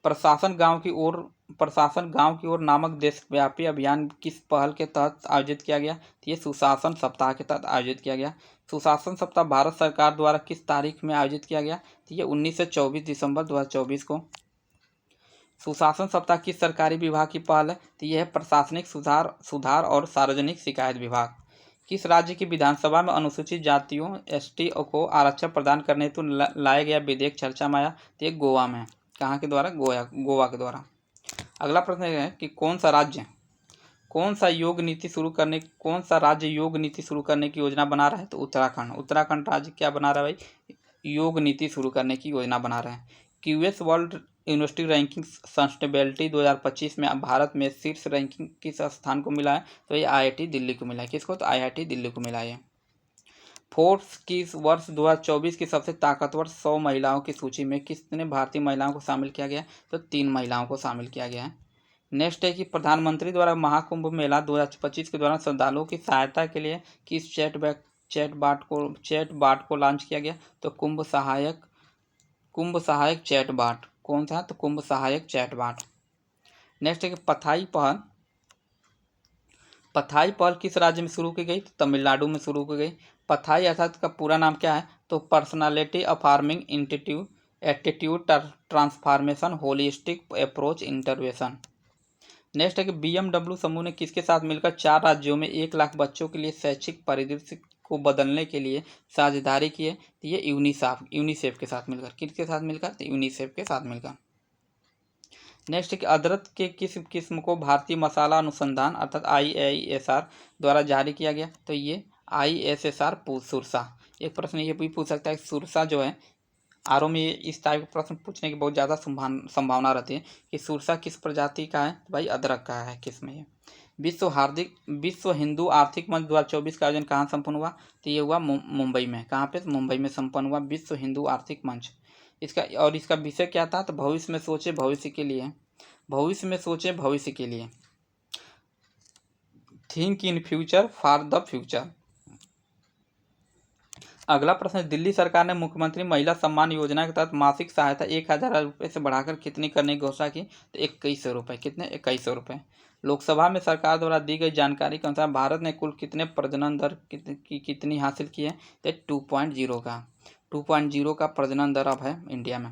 प्रशासन गांव की ओर नामक देशव्यापी अभियान किस पहल के तहत आयोजित किया गया? तो ये सुशासन सप्ताह के तहत आयोजित किया गया। सुशासन सप्ताह भारत सरकार द्वारा किस तारीख में आयोजित किया गया? तो ये 19 से 24 दिसंबर 2024 को। सुशासन सप्ताह किस सरकारी विभाग की पहल है? तो यह है प्रशासनिक सुधार और सार्वजनिक शिकायत विभाग। किस राज्य की विधानसभा में अनुसूचित जातियों एसटी को आरक्षण प्रदान करने हेतु लाया गया विधेयक चर्चा में आया? तो ये गोवा में। कहाँ के द्वारा? गोवा के द्वारा। अगला प्रश्न है कि कौन सा राज्य योग नीति शुरू करने की योजना बना रहा है? तो उत्तराखंड राज्य क्या बना रहा है भाई? योग नीति शुरू करने की योजना बना रहा है। QS world university ranking sustainability 2025 में भारत में शीर्ष रैंकिंग किस स्थान को मिला है? तो ये आईआईटी दिल्ली को मिला है। किसको? तो आईआईटी दिल्ली को मिला है। फोर्ब्स की वर्ष 2024 की सबसे ताकतवर 100 महिलाओं की सूची में कितने भारतीय महिलाओं को शामिल किया गया? तो 3 महिलाओं को शामिल किया गया है। नेक्स्ट है कि प्रधानमंत्री द्वारा महाकुंभ मेला 2025 के दौरान श्रद्धालुओं की सहायता के लिए किस चैट बाट को लॉन्च किया गया? तो कुंभ सहायक चैट बाट। कौन सा? तो कुंभ सहायक चैट बाट। नेक्स्ट है कि पथाई पहल किस राज्य में शुरू की गई? तो तमिलनाडु में शुरू की गई। पथाई अर्थात का पूरा नाम क्या है? तो personality affirming attitude transformation holistic approach intervention. Next है कि बीएमडब्ल्यू समूह ने किसके साथ मिलकर 4 राज्यों में 1 लाख बच्चों के लिए शैक्षिक परिदृश्य को बदलने के लिए साझेदारी की है? तो ये यूनिसेफ के साथ मिलकर। किसके साथ मिलकर? तो यूनिसेफ के साथ मिलकर। नेक्स्ट है कि अदरक के किस किस्म को भारतीय मसाला अनुसंधान अर्थात IISR द्वारा जारी किया गया? तो ये ISSR सुरसा। एक प्रश्न ये भी पूछ सकता है सुरसा जो है आरओ में इस टाइप का प्रश्न पूछने की बहुत ज़्यादा संभावना रहती है कि सुरसा किस प्रजाति का है? तो भाई अदरक का है। किस में? विश्व हिंदू आर्थिक मंच 2024 का आयोजन कहाँ संपन्न हुआ? तो ये हुआ मुंबई में। कहाँ पे? मुंबई में संपन्न हुआ विश्व हिंदू आर्थिक मंच। इसका विषय क्या था? तो भविष्य में सोचे भविष्य के लिए think in future for the future. अगला प्रश्न है दिल्ली सरकार ने मुख्यमंत्री महिला सम्मान योजना के तहत मासिक सहायता 1,000 रुपये से बढ़ाकर कितनी करने की घोषणा की? तो 2100 रुपये। कितने? 2100 रुपये। लोकसभा में सरकार द्वारा दी गई जानकारी के अनुसार भारत ने कुल कितने प्रजनन दर कितनी हासिल की है? तो 2.0 का प्रजनन दर अब है इंडिया में।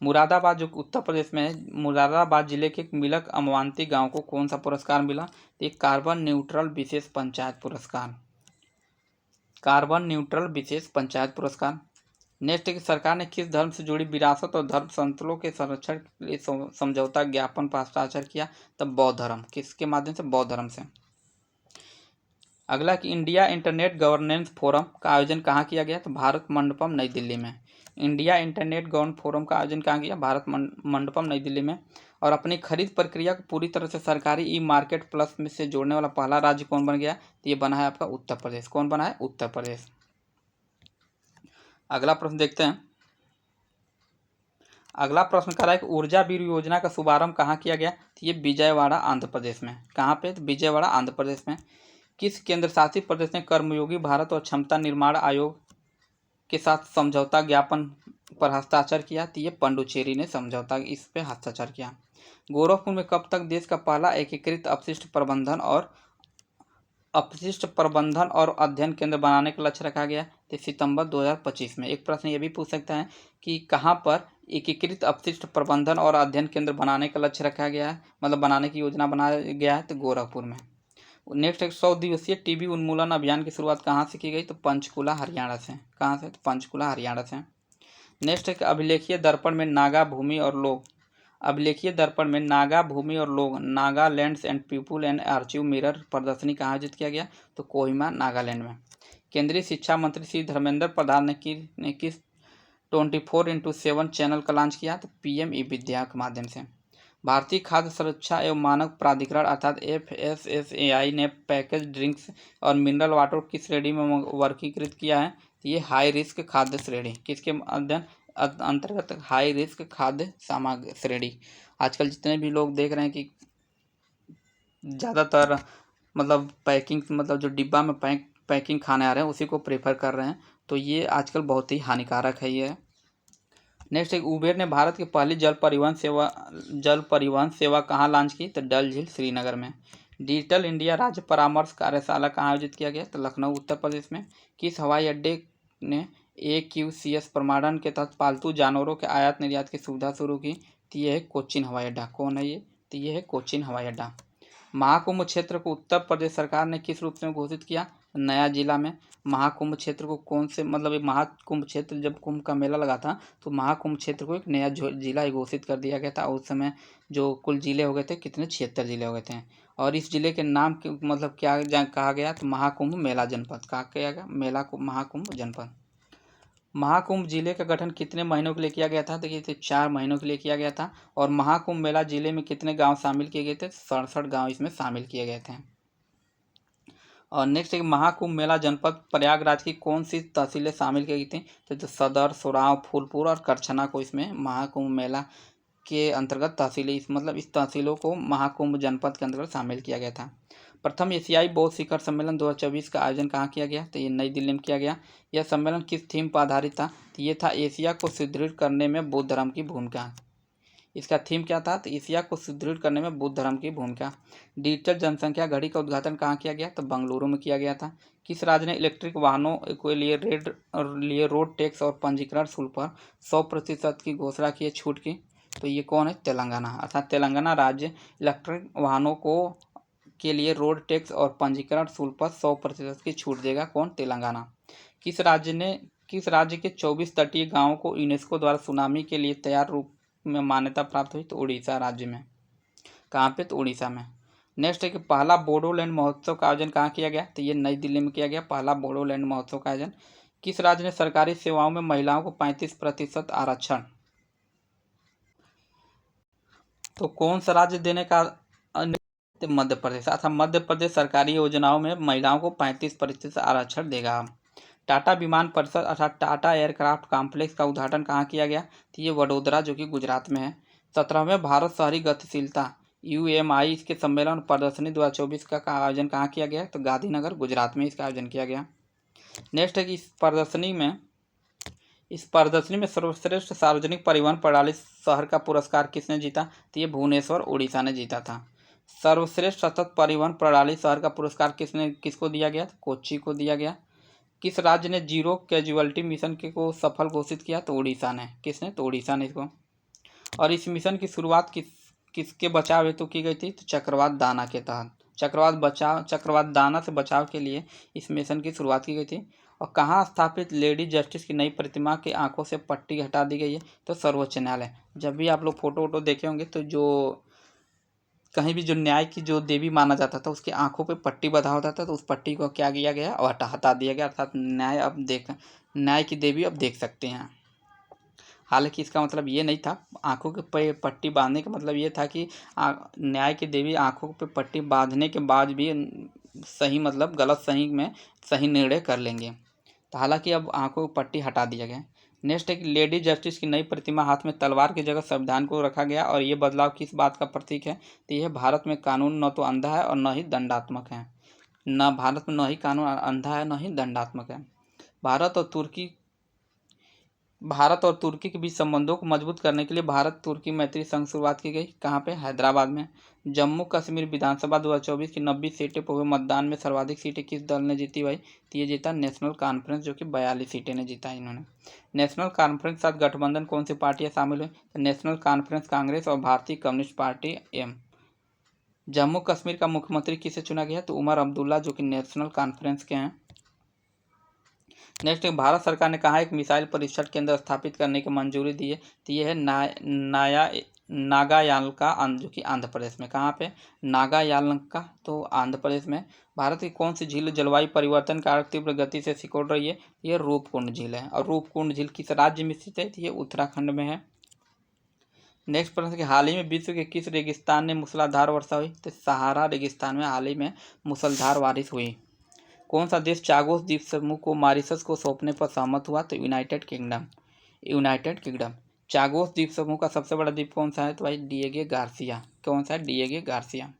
मुरादाबाद जो उत्तर प्रदेश में है, मुरादाबाद जिले के मिलक अमवांती गांव को कौन सा पुरस्कार मिला? तो एक कार्बन न्यूट्रल विशेष पंचायत पुरस्कार। नेक्स्ट की सरकार ने किस धर्म से जुड़ी विरासत और धर्म संस्थलों के संरक्षण के लिए समझौता ज्ञापन पर हस्ताक्षर किया? तब बौद्ध धर्म। किसके माध्यम से? बौद्ध धर्म से। अगला कि इंडिया इंटरनेट गवर्नेंस फोरम का आयोजन कहाँ किया गया? तो भारत मंडपम नई दिल्ली में। इंडिया इंटरनेट गवर्नेंस फोरम का आयोजन कहाँ किया? भारत मंडपम नई दिल्ली में। और अपनी खरीद प्रक्रिया को पूरी तरह से सरकारी ई मार्केट प्लस में से जोड़ने वाला पहला राज्य कौन बन गया? तो ये बना है आपका उत्तर प्रदेश। कौन बना है? उत्तर प्रदेश। अगला प्रश्न देखते हैं। अगला प्रश्न कर रहा है कि ऊर्जा बीर योजना का शुभारंभ कहाँ किया गया? तो ये विजयवाड़ा आंध्र प्रदेश में। कहाँ पे? तो विजयवाड़ा आंध्र प्रदेश में। किस केंद्र शासित प्रदेश ने कर्मयोगी भारत और क्षमता निर्माण आयोग के साथ समझौता ज्ञापन पर हस्ताक्षर किया? तो ये पंडुचेरी ने समझौता इस पे हस्ताक्षर किया। गोरखपुर में कब तक देश का पहला एकीकृत अपशिष्ट प्रबंधन और अध्ययन केंद्र बनाने का लक्ष्य रखा गया? तो सितंबर 2025 में। एक प्रश्न ये भी पूछ सकता है कि कहाँ पर एकीकृत अपशिष्ट प्रबंधन और अध्ययन केंद्र बनाने का लक्ष्य रखा गया है, मतलब बनाने की योजना बनाया गया है? तो गोरखपुर में। नेक्स्ट 100 दिवसीय टीबी उन्मूलन अभियान की शुरुआत कहाँ से की गई? तो पंचकुला हरियाणा से। कहाँ से? तो पंचकुला हरियाणा से। नेक्स्ट है अभिलेखीय दर्पण में नागा भूमि और लोग Nagaland's and people and archive mirror प्रदर्शनी कहाँ आयोजित किया गया? तो कोहिमा नागालैंड में। केंद्रीय शिक्षा मंत्री श्री धर्मेंद्र प्रधान ने किस 24x7 चैनल का लॉन्च किया? तो PM ई विद्या के माध्यम से। भारतीय खाद्य सुरक्षा एवं मानक प्राधिकरण अर्थात FSSAI ने पैकेज ड्रिंक्स और मिनरल वाटर की श्रेणी में वर्गीकृत किया है? तो ये हाई रिस्क खाद्य श्रेणी। किसके अंतर्गत? हाई रिस्क खाद्य सामग्री श्रेणी। आजकल जितने भी लोग देख रहे हैं कि ज़्यादातर मतलब पैकिंग, मतलब जो डिब्बा में पैकिंग खाने आ रहे हैं उसी को प्रेफर कर रहे हैं, तो ये आजकल बहुत ही हानिकारक है ये। नेक्स्ट एक उबेर ने भारत की पहली जल परिवहन सेवा कहाँ लॉन्च की? तो डल झील श्रीनगर में। डिजिटल इंडिया राज्य परामर्श कार्यशाला कहाँ आयोजित किया गया? तो लखनऊ उत्तर प्रदेश में। किस हवाई अड्डे ने AQCS प्रमाणन के तहत पालतू जानवरों के आयात निर्यात की सुविधा शुरू की? तो ये है कोचीन हवाई अड्डा। कौन है ये? तो ये है कोचीन हवाई अड्डा। महाकुंभ क्षेत्र को उत्तर प्रदेश सरकार ने किस रूप में घोषित किया? नया जिला में। महाकुंभ क्षेत्र को कौन से मतलब ये महाकुंभ क्षेत्र जब कुंभ का मेला लगा था तो महाकुंभ क्षेत्र को एक नया जिला घोषित कर दिया गया था। उस समय जो कुल जिले हो गए थे कितने? 76 जिले हो गए थे। और इस जिले के नाम के मतलब क्या कहा गया? तो महाकुंभ मेला जनपद कहा गया। महाकुंभ जनपद। महाकुंभ जिले का गठन कितने महीनों के लिए किया गया था? देखिए 4 महीनों के लिए किया गया था। और महाकुंभ मेला जिले में कितने गांव शामिल किए गए थे? 67 गांव इसमें शामिल किए गए थे। और नेक्स्ट एक महाकुंभ मेला जनपद प्रयागराज की कौन सी तहसीलें शामिल की गई थी? तो सदर, सोराव, फूलपुर और करछना को इसमें महाकुंभ मेला के अंतर्गत तहसीलें इस तहसीलों को महाकुंभ जनपद के अंतर्गत शामिल किया गया था। प्रथम एशियाई बौद्ध शिखर सम्मेलन 2024 का आयोजन कहाँ किया गया? तो ये नई दिल्ली में किया गया। यह सम्मेलन किस थीम पर आधारित था? तो ये था एशिया को सुदृढ़ करने में बौद्ध धर्म की भूमिका। इसका थीम क्या था? तो एशिया को सुदृढ़ करने में बौद्ध धर्म की भूमिका। डिजिटल जनसंख्या घड़ी का उद्घाटन कहाँ किया गया? तो बेंगलुरु में किया गया था। किस राज्य ने इलेक्ट्रिक वाहनों के लिए रोड टैक्स और पंजीकरण शुल्क पर 100% की घोषणा की है छूट की? तो ये कौन है? तेलंगाना। अर्थात तेलंगाना राज्य इलेक्ट्रिक वाहनों के लिए रोड टैक्स और पंजीकरण शुल्क पर 100% की छूट देगा। कौन? तेलंगाना। किस राज्य के 24 तटीय गांवों को यूनेस्को द्वारा सुनामी के लिए तैयार रूप में मान्यता प्राप्त हुई? तो उड़ीसा राज्य में। कहाँ पे? तो उड़ीसा में। नेक्स्ट है कि पहला बोडोलैंड महोत्सव का आयोजन कहाँ किया गया? तो ये नई दिल्ली में किया गया पहला बोडोलैंड महोत्सव का आयोजन। किस राज्य ने सरकारी सेवाओं में महिलाओं को 35% आरक्षण? तो कौन सा राज्य देने का? मध्य प्रदेश। अर्थात मध्य प्रदेश सरकारी योजनाओं में महिलाओं को 35% आरक्षण देगा। टाटा विमान परिषद अर्थात टाटा एयरक्राफ्ट कॉम्प्लेक्स का उद्घाटन कहाँ किया गया? तो ये वडोदरा जो कि गुजरात में है। 17वें भारत शहरी गतिशीलता UMI इसके सम्मेलन प्रदर्शनी 2024 का आयोजन कहाँ किया गया? तो गांधीनगर गुजरात में इसका आयोजन किया गया। नेक्स्ट है कि इस प्रदर्शनी में सर्वश्रेष्ठ सार्वजनिक परिवहन प्रणाली शहर का पुरस्कार किसने जीता? तो ये भुवनेश्वर उड़ीसा ने जीता था। सर्वश्रेष्ठ सतत परिवहन प्रणाली शहर का पुरस्कार किसको दिया गया? कोच्चि को दिया गया। किस राज्य ने जीरो कैजुअलिटी मिशन को सफल घोषित किया? तो उड़ीसा ने। किसने? तो उड़ीसा ने इसको। और इस मिशन की शुरुआत किसके बचाव हेतु की गई थी? तो चक्रवात दाना के तहत। चक्रवात दाना से बचाव के लिए इस मिशन की शुरुआत की गई थी। और कहाँ स्थापित लेडी जस्टिस की नई प्रतिमा की आंखों से पट्टी हटा दी गई है? तो सर्वोच्च न्यायालय। जब भी आप लोग फोटो वोटो देखे होंगे तो जो कहीं भी जो न्याय की जो देवी माना जाता था उसकी आंखों पे पट्टी बंधा होता था तो उस पट्टी को क्या किया गया? और हटा दिया गया। अर्थात न्याय की देवी अब देख सकते हैं। हालांकि इसका मतलब ये नहीं था। आंखों के पे पट्टी बांधने का मतलब ये था कि न्याय की देवी आंखों पे पट्टी बांधने के बाद भी सही मतलब गलत सही में सही निर्णय कर लेंगे। तो हालांकि अब आंखों की पट्टी हटा दिया गया। नेक्स्ट है कि लेडी जस्टिस की नई प्रतिमा हाथ में तलवार की जगह संविधान को रखा गया और ये बदलाव किस बात का प्रतीक है? तो यह भारत में कानून न तो अंधा है और न ही दंडात्मक है। भारत में न ही कानून अंधा है न ही दंडात्मक है। भारत और तुर्की के बीच संबंधों को मजबूत करने के लिए भारत तुर्की मैत्री संघ शुरुआत की गई। कहाँ पे? हैदराबाद में। जम्मू कश्मीर विधानसभा 2024 की 90 सीटें पर हुए मतदान में सर्वाधिक सीटें किस दल ने जीती भाई? तो ये जीता नेशनल कॉन्फ्रेंस जो कि 42 सीटें ने जीता इन्होंने। नेशनल कॉन्फ्रेंस के साथ गठबंधन कौन सी पार्टियां शामिल हुई? तो नेशनल कॉन्फ्रेंस कांग्रेस और भारतीय communist party M. Jammu Kashmir का मुख्यमंत्री किसे चुना गया? तो उमर अब्दुल्ला जो कि नेशनल कॉन्फ्रेंस के हैं। नेक्स्ट भारत सरकार ने कहा एक मिसाइल परीक्षण केंद्र स्थापित करने की मंजूरी दी है? तो ये है नागायालका जो कि आंध्र प्रदेश में। कहाँ पे? नागायालका तो आंध्र प्रदेश में। भारत की कौन सी झील जलवायु परिवर्तन कारक तीव्र गति से सिकुड़ रही है? ये रूपकुंड झील है। और रूपकुंड झील किस राज्य में स्थित है? तो ये उत्तराखंड में है। नेक्स्ट प्रश्न कि हाल ही में विश्व के किस रेगिस्तान में मूसलाधार वर्षा हुई? तो सहारा रेगिस्तान में हाल ही में मूसलाधार बारिश हुई। कौन सा देश चागोस द्वीप समूह को मॉरिशस को सौंपने पर सहमत हुआ? तो यूनाइटेड किंगडम। चागोस द्वीप समूह का सबसे बड़ा द्वीप कौन सा है? तो भाई डिएगो गार्सिया। कौन सा है? Diego Garcia.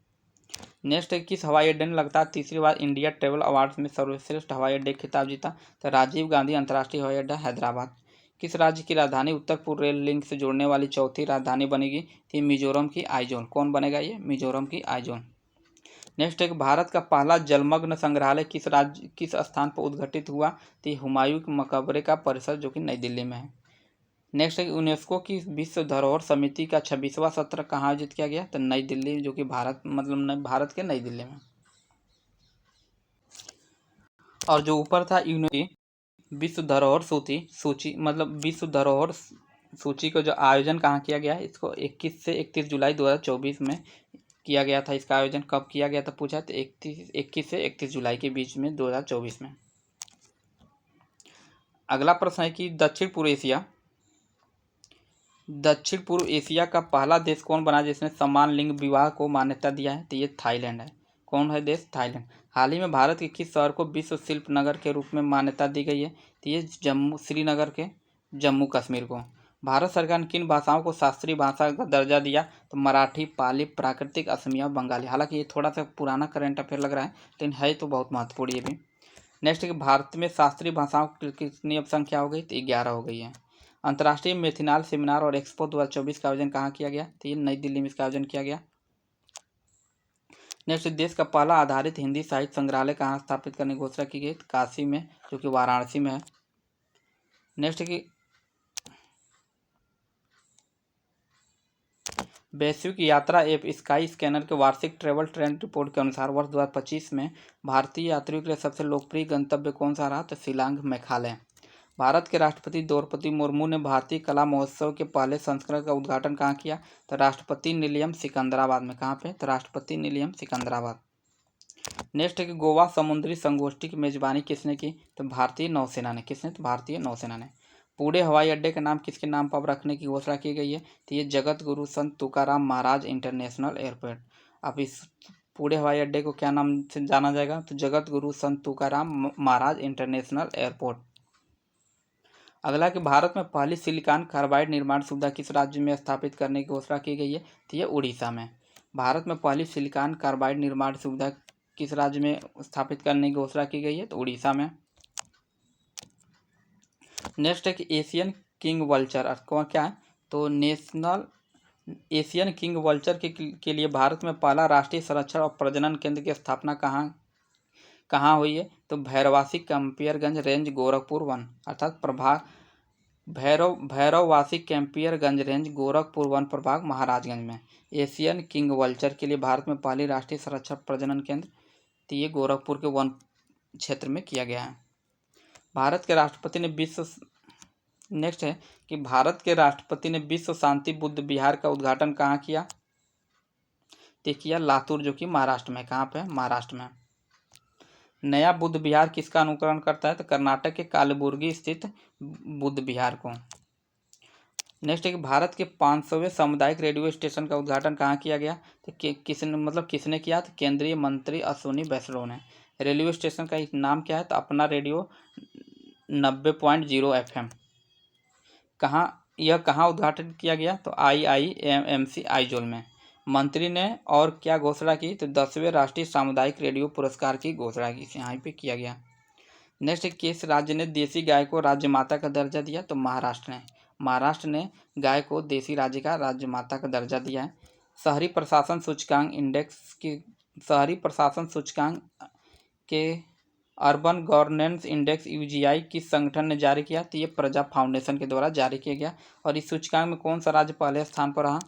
नेक्स्ट है किस हवाई अड्डे ने लगातार तीसरी बार इंडिया ट्रेवल अवार्ड्स में सर्वश्रेष्ठ हवाई अड्डे खिताब जीता? तो राजीव गांधी अंतर्राष्ट्रीय हवाई अड्डा हैदराबाद। किस राज्य की राजधानी उत्तर पूर्व रेल लिंक से जोड़ने वाली चौथी राजधानी बनेगी? तो ये मिजोरम की आइजोल। कौन बनेगा? ये मिजोरम की आइजोल। नेक्स्ट एक भारत का पहला जलमग्न संग्रहालय किस स्थान पर उद्घाटित हुआ? तो हुमायूं के मकबरे का परिसर जो कि नई दिल्ली में है। नेक्स्ट एक यूनेस्को की विश्व धरोहर समिति का 26वां सत्र कहाँ आयोजित किया गया? तो नई दिल्ली, जो कि भारत के नई दिल्ली में। और जो ऊपर था विश्व धरोहर सूची विश्व धरोहर सूची को जो आयोजन कहाँ किया गया है? इसको 21 से 31 जुलाई 2024 में किया गया था। इसका आयोजन कब किया गया था पूछा? तो 21 से 31 जुलाई के बीच में 2024 में। अगला प्रश्न है कि दक्षिण पूर्व एशिया का पहला देश कौन बना जिसने समान लिंग विवाह को मान्यता दिया है? तो ये थाईलैंड है। कौन है देश? थाईलैंड। हाल ही में भारत के किस शहर को विश्व शिल्प नगर के रूप में मान्यता दी गई है? तो ये श्रीनगर के जम्मू कश्मीर को। भारत सरकार ने किन भाषाओं को शास्त्रीय भाषा का दर्जा दिया? तो मराठी, पाली, प्राकृतिक, असमिया, बंगाली। हालांकि ये थोड़ा सा पुराना करंट अफेयर लग रहा है, लेकिन है तो बहुत महत्वपूर्ण ये भी। नेक्स्ट है कि भारत में शास्त्रीय भाषाओं की कितनी अब संख्या हो गई? तो 11 हो गई है। अंतर्राष्ट्रीय मेथिनाल सेमिनार और एक्सपो 2024 का आयोजन कहाँ किया गया? तो ये नई दिल्ली में इसका आयोजन किया गया। नेक्स्ट, देश का पहला आधारित हिंदी साहित्य संग्रहालय कहाँ स्थापित करने की घोषणा की गई? काशी में, जो कि वाराणसी में है। नेक्स्ट की वैश्विक यात्रा ऐप स्काई स्कैनर के वार्षिक ट्रैवल ट्रेंड रिपोर्ट के अनुसार वर्ष 2025 में भारतीय यात्रियों के लिए सबसे लोकप्रिय गंतव्य कौन सा रहा? तो शिलांग, मेघालय। भारत के राष्ट्रपति द्रौपदी मुर्मू ने भारतीय कला महोत्सव के पहले संस्करण का उद्घाटन कहाँ किया? तो राष्ट्रपति निलयम, सिकंदराबाद में। कहाँ पे? तो राष्ट्रपति निलयम, सिकंदराबाद। नेक्स्ट है कि गोवा समुद्री संगोष्ठी की मेजबानी किसने की? तो भारतीय नौसेना ने। किसने? तो भारतीय नौसेना ने। पुणे हवाई अड्डे का नाम किसके नाम पर अब रखने की घोषणा की गई है? तो ये जगत गुरु संत तुकाराम महाराज इंटरनेशनल एयरपोर्ट। अब इस पुणे हवाई अड्डे को क्या नाम से जाना जाएगा? तो जगत गुरु संत तुकाराम महाराज इंटरनेशनल एयरपोर्ट। अगला कि भारत में पहली सिलिकॉन कार्बाइड निर्माण सुविधा किस राज्य में स्थापित करने की घोषणा की गई है? तो ये उड़ीसा में। भारत में पहली सिलिकॉन कार्बाइड निर्माण सुविधा किस राज्य में स्थापित करने की घोषणा की गई है? तो उड़ीसा में। नेक्स्ट है कि एशियन किंग वल्चर क्या है? तो नेशनल एशियन किंग वल्चर के लिए भारत में पहला राष्ट्रीय संरक्षण और प्रजनन केंद्र की स्थापना कहाँ हुई है? तो भैरवासी कैंपियरगंज रेंज, गोरखपुर वन, अर्थात भैरववासी कैंपियरगंज रेंज, गोरखपुर वन प्रभाग, महाराजगंज में। एशियन किंग वल्चर के लिए भारत में पहली राष्ट्रीय संरक्षण प्रजनन केंद्र तो ये गोरखपुर के वन क्षेत्र में किया गया है। भारत के राष्ट्रपति ने विश्व शांति बुद्ध विहार का उद्घाटन कहाँ किया? तो किया लातूर, जो कि महाराष्ट्र में। कहाँ पे? महाराष्ट्र में। नया बुद्ध विहार किसका अनुकरण करता है? तो कर्नाटक के कालबुर्गी स्थित बुद्ध विहार को। नेक्स्ट है कि भारत के 500वें सामुदायिक रेडियो स्टेशन का उद्घाटन कहाँ किया गया? तो किसने किया? तो केंद्रीय मंत्री अश्विनी वैष्णव ने। रेडियो स्टेशन का एक नाम क्या है? तो अपना रेडियो 90.0 FM। कहाँ उद्घाटन किया गया? तो IIMC आइजोल में। मंत्री ने और क्या घोषणा की? तो 10वें राष्ट्रीय सामुदायिक रेडियो पुरस्कार की घोषणा की, यहाँ पे किया गया। नेक्स्ट, किस राज्य ने देसी गाय को राज्य माता का दर्जा दिया? तो महाराष्ट्र ने गाय को देसी राज्य का राज्य माता का दर्जा दिया है। शहरी प्रशासन सूचकांक के अर्बन गवर्नेंस इंडेक्स UGI किस संगठन ने जारी किया? तो ये प्रजा फाउंडेशन के द्वारा जारी किया गया। और इस सूचकांक में कौन सा राज्य पहले स्थान पर रहा?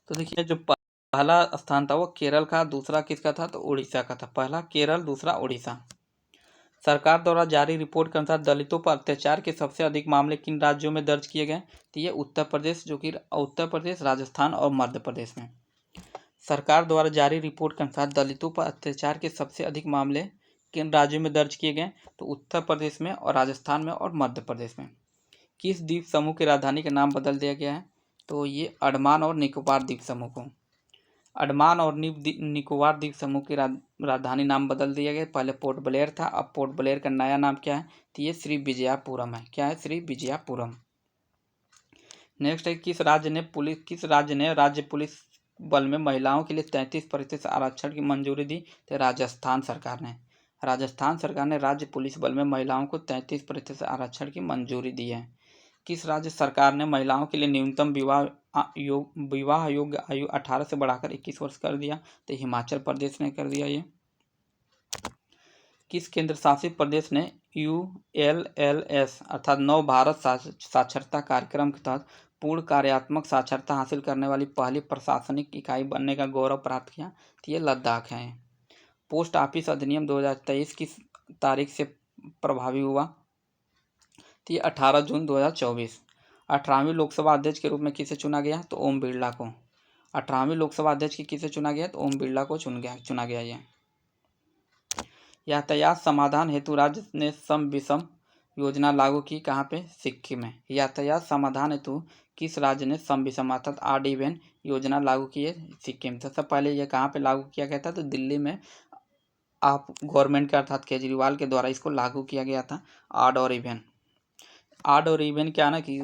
तो देखिए, जो पहला स्थान था वो केरल का, दूसरा किसका था? तो उड़ीसा का था। पहला केरल, दूसरा उड़ीसा। सरकार द्वारा जारी रिपोर्ट के अनुसार दलितों पर अत्याचार के सबसे अधिक मामले किन राज्यों में दर्ज किए गए? तो ये उत्तर प्रदेश, राजस्थान और मध्य प्रदेश में। सरकार द्वारा जारी रिपोर्ट के अनुसार दलितों पर अत्याचार के सबसे अधिक मामले किन राज्यों में दर्ज किए गए? तो उत्तर प्रदेश में और राजस्थान में और मध्य प्रदेश में। किस द्वीप समूह की राजधानी का नाम बदल दिया गया है? तो ये अंडमान और निकोबार द्वीप समूह को। अंडमान और निकोबार द्वीप समूह की राजधानी नाम बदल दिया गया। पहले पोर्ट ब्लेयर था, अब पोर्ट ब्लेयर का नया नाम क्या है? तो ये श्री विजयापुरम है। क्या है? श्री विजयापुरम। नेक्स्ट है, किस राज्य ने राज्य पुलिस बल में महिलाओं के लिए 33% आरक्षण की मंजूरी दी? तो राजस्थान सरकार ने। राजस्थान सरकार ने राज्य पुलिस बल में महिलाओं को 33% आरक्षण की मंजूरी दी है। किस राज्य सरकार ने महिलाओं के लिए न्यूनतम विवाह योग्य आयु 18 से बढ़ाकर 21 वर्ष कर दिया? तो हिमाचल प्रदेश ने कर दिया ये। किस केंद्र शासित प्रदेश ने ULLS अर्थात नव भारत साक्षरता कार्यक्रम के तहत पूर्ण कार्यात्मक साक्षरता हासिल करने वाली पहली प्रशासनिक इकाई बनने का गौरव प्राप्त किया? तो ये लद्दाख है। पोस्ट ऑफिस अधिनियम 2023 किस तारीख से प्रभावी हुआ? तो ये 18 जून 2024। 18वीं लोकसभा अध्यक्ष के रूप में किसे चुना गया? तो ओम बिरला को। 18वीं लोकसभा अध्यक्ष की किसे चुना गया? तो ओम बिरला को चुना गया ये। यातायात समाधान हेतु राज्य ने सम विषम योजना लागू की? कहाँ पे? सिक्किम में। यातायात समाधान हेतु किस राज्य ने सम विषम अर्थात ऑड इवन योजना लागू की है? सिक्किम। सबसे पहले यह कहाँ पे लागू किया गया था? तो दिल्ली में आप गवर्नमेंट के अर्थात केजरीवाल के द्वारा इसको लागू किया गया था। ऑड और इवन। ऑड और इवन क्या ना कि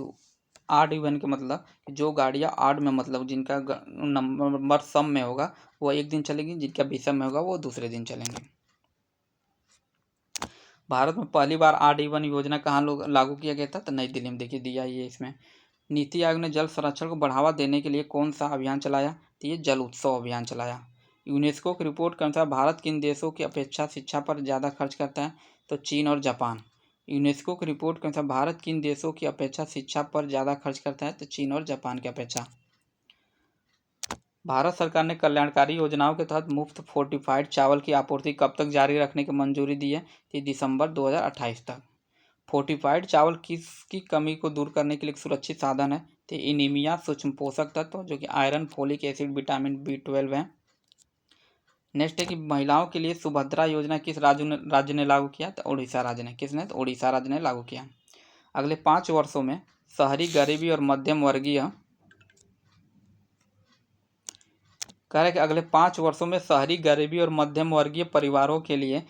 ऑड इवन के मतलब जो गाड़ियाँ ऑड में मतलब जिनका नंबर सम में होगा वो एक दिन चलेगी, जिनका विषम में होगा वो दूसरे दिन चलेंगे। भारत में पहली बार ऑड इवन योजना कहाँ लागू किया गया था? तो नई दिल्ली में। देखिए दिया ये इसमें। नीति आयोग ने जल संरक्षण को बढ़ावा देने के लिए कौन सा अभियान चलाया? तो ये जल उत्सव अभियान चलाया। यूनेस्को की रिपोर्ट के अनुसार भारत किन देशों की अपेक्षा शिक्षा पर ज़्यादा खर्च करता है? तो चीन और जापान। यूनेस्को की रिपोर्ट के अनुसार भारत किन देशों की अपेक्षा शिक्षा पर ज़्यादा खर्च करता है? तो चीन और जापान की अपेक्षा। भारत सरकार ने कल्याणकारी योजनाओं के तहत मुफ्त फोर्टिफाइड चावल की आपूर्ति कब तक जारी रखने की मंजूरी दी है? तो दिसंबर 2028 तक। फोर्टिफाइड चावल किसकी कमी को दूर करने के लिए एक सुरक्षित साधन है? तो एनीमिया, सूक्ष्म पोषक तत्व जो कि iron, folic acid, vitamin B12 है। नेक्स्ट है कि महिलाओं के लिए सुभद्रा योजना किस राज्य ने लागू किया? तो उड़ीसा राज्य ने। किसने? तो उड़ीसा राज्य ने लागू किया। अगले 5 वर्षों में शहरी गरीबी और मध्यम वर्गीय कह रहे कि अगले 5 वर्षों में शहरी गरीबी और मध्यम वर्गीय परिवारों के लिए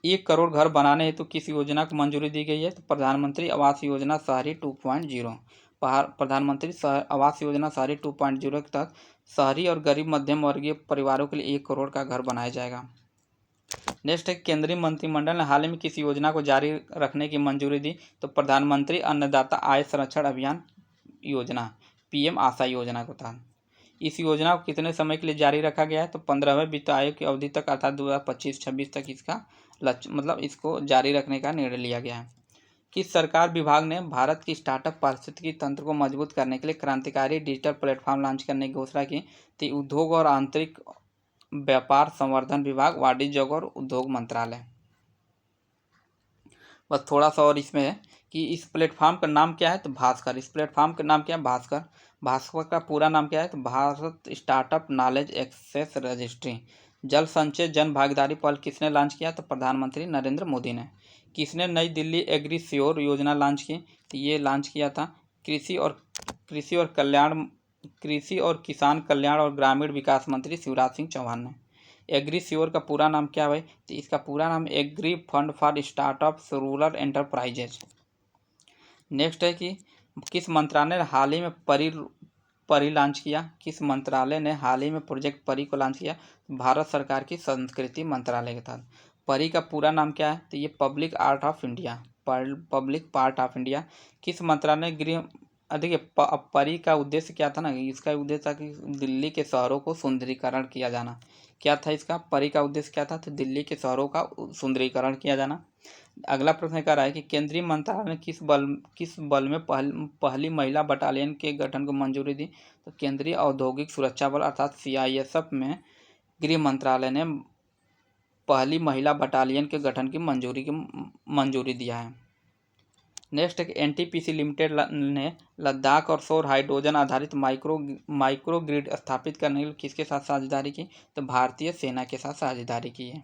1 करोड़ घर बनाने हेतु किस योजना को मंजूरी दी गई है? तो प्रधानमंत्री आवास योजना शहरी 2.0। प्रधानमंत्री आवास योजना शहरी 2.0 के तहत शहरी और गरीब मध्यम वर्गीय परिवारों के लिए 1 करोड़ का घर बनाया जाएगा। नेक्स्ट है केंद्रीय मंत्रिमंडल ने हाल ही में किस योजना को जारी रखने की मंजूरी दी? तो प्रधानमंत्री अन्नदाता आय संरक्षण अभियान योजना PM आशा योजना को तहत। इस योजना को कितने समय के लिए जारी रखा गया है? तो 15वें वित्त आयोग की अवधि तक अर्थात 2025-26 तक इसका लक्ष्य मतलब इसको जारी रखने का निर्णय लिया गया है। किस सरकार विभाग ने भारत की स्टार्टअप पारिस्थितिकी तंत्र को मजबूत करने के लिए क्रांतिकारी डिजिटल प्लेटफॉर्म लॉन्च करने की घोषणा की? तो उद्योग और आंतरिक व्यापार संवर्धन विभाग, वाणिज्य और उद्योग मंत्रालय। बस थोड़ा सा और इसमें है कि इस प्लेटफॉर्म का नाम क्या है? तो भास्कर। इस प्लेटफॉर्म का नाम क्या है? भास्कर। भास्कर का पूरा नाम क्या है? तो Bharat startup knowledge access registry. Jal Sanchay जन भागीदारी पहल किसने लॉन्च किया? तो प्रधानमंत्री नरेंद्र मोदी ने। किसने नई दिल्ली एग्री श्योर योजना लॉन्च की? तो ये लॉन्च किया था कृषि और किसान कल्याण और ग्रामीण विकास मंत्री शिवराज सिंह चौहान ने। एग्री श्योर का पूरा नाम क्या है? तो इसका पूरा नाम agri fund for startups rural enterprises. Next है कि किस मंत्रालय ने हाल ही में परी लॉन्च किया? किस मंत्रालय ने हाल ही में प्रोजेक्ट परी को लॉन्च किया? भारत सरकार की संस्कृति मंत्रालय के तहत। परी का पूरा नाम क्या है? तो ये पब्लिक पार्ट ऑफ इंडिया। किस मंत्रालय गृह देखिए परी का उद्देश्य क्या था ना? इसका उद्देश्य था कि दिल्ली के शहरों को सुंदरीकरण किया जाना। क्या था इसका? परी का उद्देश्य क्या था? तो दिल्ली के शहरों का सुंदरीकरण किया जाना। अगला प्रश्न कह रहा है कि केंद्रीय मंत्रालय ने किस बल में पहली महिला बटालियन के गठन को मंजूरी दी? तो केंद्रीय औद्योगिक सुरक्षा बल अर्थात CISF में गृह मंत्रालय ने पहली महिला बटालियन के गठन की मंजूरी दिया है। नेक्स्ट है NTPC लिमिटेड ने लद्दाख और सौर हाइड्रोजन आधारित माइक्रो ग्रिड स्थापित करने के लिए किसके साथ साझेदारी की? तो भारतीय सेना के साथ साझेदारी की है।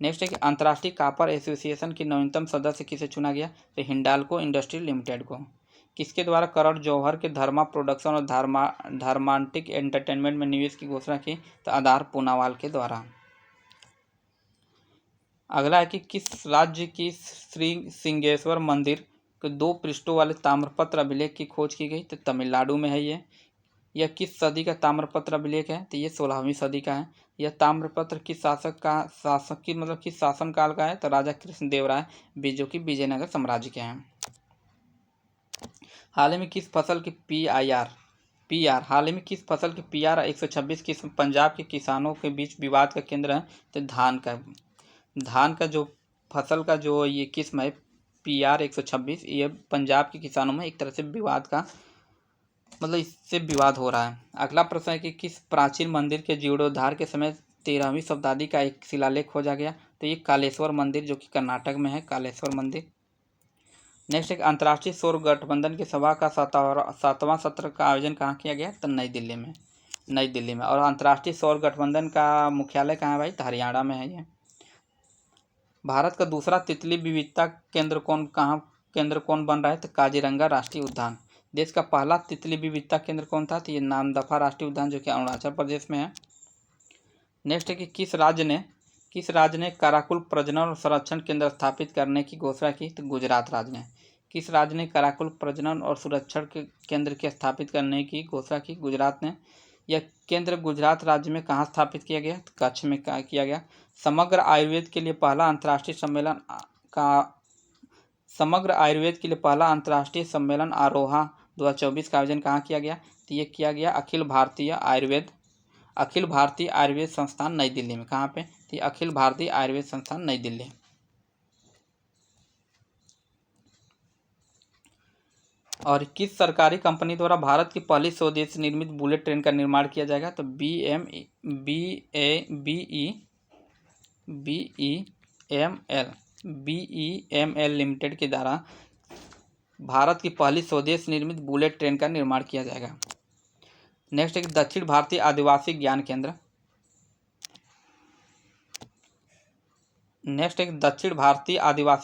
नेक्स्ट है कि अंतर्राष्ट्रीय कॉपर एसोसिएशन की नवीनतम सदस्य किसे चुना गया? तो हिंडाल्को इंडस्ट्री लिमिटेड को। किसके द्वारा करण जौहर के धर्मा प्रोडक्शन और धर्मांटिक एंटरटेनमेंट में निवेश की घोषणा की? तो आधार पूनावाल के द्वारा। अगला है कि किस राज्य की श्री सिंगेश्वर मंदिर के 2 पृष्ठों वाले ताम्रपत्र अभिलेख की खोज की गई? तो तमिलनाडु में है ये। यह किस सदी का ताम्रपत्र अभिलेख है? तो ये 16वीं सदी का है। यह ताम्रपत्र किस शासक की मतलब किस शासन काल का है? तो राजा कृष्णदेवराय जो कि विजयनगर साम्राज्य के हैं। हाल ही में किस फसल की पीआर हाल ही में किस फसल की पीआर 126 किस्म पंजाब के किसानों के बीच विवाद का केंद्र है? तो धान का जो फसल का जो ये किस्म है पीआर 126, ये पंजाब के किसानों में एक तरह से विवाद का मतलब इससे विवाद हो रहा है। अगला प्रश्न है कि किस प्राचीन मंदिर के जीर्णोद्धार के समय 13वीं शताब्दी का एक शिलालेख खोजा गया? तो ये कालेश्वर मंदिर जो कि कर्नाटक में है, कालेश्वर मंदिर। नेक्स्ट एक अंतर्राष्ट्रीय सौर गठबंधन की सभा का 7वां सत्र का आयोजन कहाँ किया गया? तो नई दिल्ली में। और अंतर्राष्ट्रीय सौर गठबंधन का मुख्यालय कहाँ है भाई? तो हरियाणा में है ये। भारत का दूसरा तितली विविधता केंद्र कौन बन रहा है? तो काजीरंगा राष्ट्रीय उद्यान। देश का पहला तितली विविधता केंद्र कौन था? तो ये नामदफा राष्ट्रीय उद्यान जो कि अरुणाचल प्रदेश में है। नेक्स्ट है कि किस राज्य ने काराकुल प्रजनन और संरक्षण केंद्र स्थापित करने की घोषणा की? तो गुजरात राज्य ने। किस राज्य ने काराकुल प्रजनन और संरक्षण के केंद्र के स्थापित करने की घोषणा की? गुजरात ने। यह केंद्र गुजरात राज्य में कहाँ स्थापित किया गया? तो कच्छ में किया गया। समग्र आयुर्वेद के लिए पहला अंतर्राष्ट्रीय सम्मेलन आरोहा 2024 का आयोजन कहाँ किया गया? तो ये किया गया अखिल भारतीय आयुर्वेद संस्थान नई दिल्ली में। कहाँ पे? तो अखिल भारतीय आयुर्वेद संस्थान नई दिल्ली। और किस सरकारी कंपनी द्वारा भारत की पहली स्वदेशी निर्मित बुलेट ट्रेन का निर्माण किया जाएगा? तो BEML लिमिटेड के द्वारा भारत की पहली स्वदेश निर्मित बुलेट ट्रेन का निर्माण किया जाएगा। नेक्स्ट एक दक्षिण भारतीय आदिवासी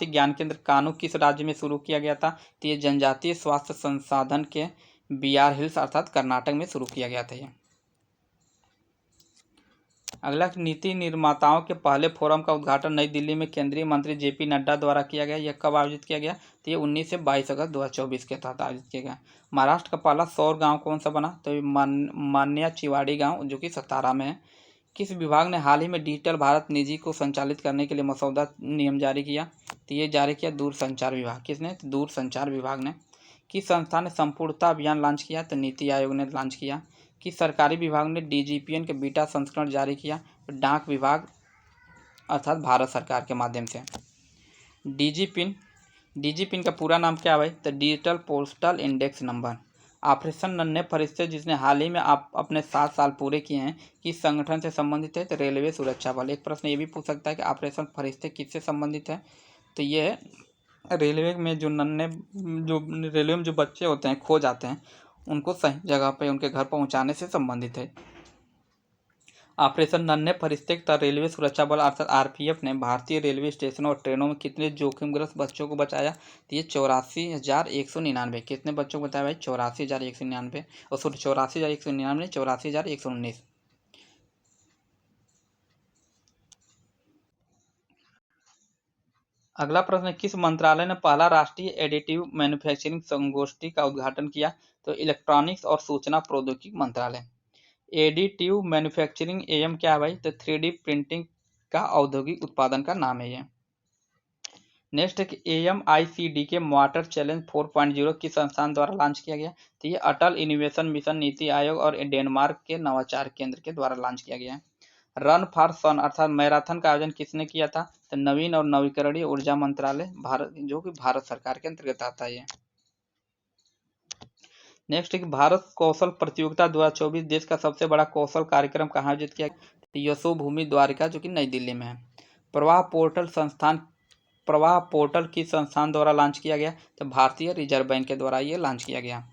ज्ञान केंद्र। कानू किस राज्य में शुरू किया गया था? तो ये जनजातीय स्वास्थ्य संसाधन के BR हिल्स अर्थात कर्नाटक में शुरू किया गया था ये। अगला नीति निर्माताओं के पहले फोरम का उद्घाटन नई दिल्ली में केंद्रीय मंत्री JP नड्डा द्वारा किया गया। यह कब आयोजित किया गया? तो ये 19 से 22 अगस्त 2024 के तहत आयोजित किया गया। महाराष्ट्र का पहला सौर गांव कौन सा बना? तो मान्या चिवाड़ी गांव जो कि सतारा में है। किस विभाग ने हाल ही में डिजिटल भारत निधि को संचालित करने के लिए मसौदा नियम जारी किया? तो ये जारी किया दूरसंचार विभाग। किसने? तो दूरसंचार विभाग ने। किस संस्था ने संपूर्णता अभियान लॉन्च किया? तो नीति आयोग ने लॉन्च किया। किस सरकारी विभाग ने DGPN के बीटा संस्करण जारी किया? तो डाक विभाग अर्थात भारत सरकार के माध्यम से। DGPN का पूरा नाम क्या है भाई? तो digital postal index number. Operation नन्हे फरिश्ते जिसने हाल ही में अपने 7 साल पूरे किए हैं किस संगठन से संबंधित है? तो रेलवे सुरक्षा बल। एक प्रश्न ये भी पूछ सकता है कि ऑपरेशन फरिश्ते किससे संबंधित है? तो ये है रेलवे में जो बच्चे होते हैं खो जाते हैं उनको सही जगह पे उनके घर पहुंचाने से संबंधित है। ऑपरेशन नन्हे फरिश्ते तथा रेलवे सुरक्षा बल अर्थात RPF ने भारतीय रेलवे स्टेशनों और ट्रेनों में कितने जोखिमग्रस्त बच्चों को बचाया? तो ये 84,199। कितने बच्चों को बताया भाई? 84,199 और 84,199 84,119। अगला प्रश्न है किस मंत्रालय ने पहला राष्ट्रीय एडिटिव मैन्युफैक्चरिंग संगोष्ठी का उद्घाटन किया? तो इलेक्ट्रॉनिक्स और सूचना प्रौद्योगिकी मंत्रालय। एडिटिव मैन्युफैक्चरिंग AM क्या है भाई? तो 3D प्रिंटिंग का औद्योगिक उत्पादन का नाम है ये। नेक्स्ट है कि AMICD के वाटर चैलेंज 4.0 किस संस्थान द्वारा लॉन्च किया गया? तो ये अटल इनोवेशन मिशन, नीति आयोग और डेनमार्क के नवाचार केंद्र के द्वारा लॉन्च किया गया है। रन फॉर सन अर्थात मैराथन का आयोजन किसने किया था? तो नवीन और नवीकरणीय ऊर्जा मंत्रालय भारत जो कि भारत सरकार के अंतर्गत आता है ये। नेक्स्ट है कि भारत कौशल प्रतियोगिता 2024 देश का सबसे बड़ा कौशल कार्यक्रम कहाँ आयोजित किया? यशोभूमि द्वारिका जो कि नई दिल्ली में है। प्रवाह पोर्टल किस संस्थान द्वारा लॉन्च किया गया? तो भारतीय रिजर्व बैंक के द्वारा ये लॉन्च किया गया।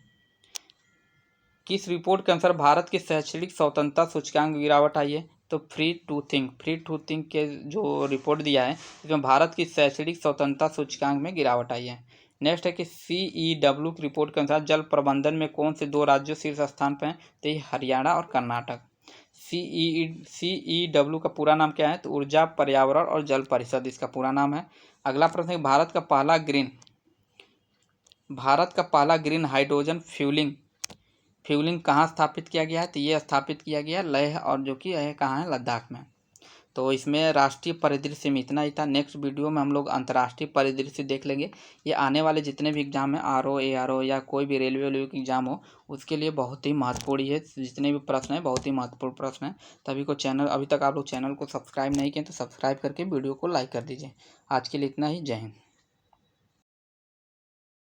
किस रिपोर्ट के अनुसार भारत की शैक्षणिक स्वतंत्रता सूचकांक गिरावट आई है? तो फ्री टू थिंक के जो रिपोर्ट दिया है इसमें भारत की शैक्षणिक स्वतंत्रता सूचकांक में गिरावट आई है। नेक्स्ट है कि CEW की रिपोर्ट के अनुसार जल प्रबंधन में कौन से 2 राज्यों शीर्ष स्थान पर हैं? तो ये हरियाणा और कर्नाटक। CEW का पूरा नाम क्या है? तो ऊर्जा पर्यावरण और जल परिषद इसका पूरा नाम है। अगला प्रश्न है भारत का पहला ग्रीन हाइड्रोजन फ्यूलिंग फ्यूलिंग कहाँ स्थापित किया गया है, तो ये स्थापित किया गया है लेह और जो कि है कहाँ है, लद्दाख में। तो इसमें राष्ट्रीय परिदृश्य में इतना ही था। नेक्स्ट वीडियो में हम लोग अंतर्राष्ट्रीय परिदृश्य देख लेंगे। ये आने वाले जितने भी एग्जाम है, R O A R O या कोई भी रेलवे वेलवे की एग्जाम हो, उसके लिए बहुत ही महत्वपूर्ण है। जितने भी प्रश्न हैं बहुत ही महत्वपूर्ण प्रश्न हैं। तभी को चैनल, अभी तक आप लोग चैनल को सब्सक्राइब नहीं किए तो सब्सक्राइब करके वीडियो को लाइक कर दीजिए। आज के लिए इतना ही। जय हिंद।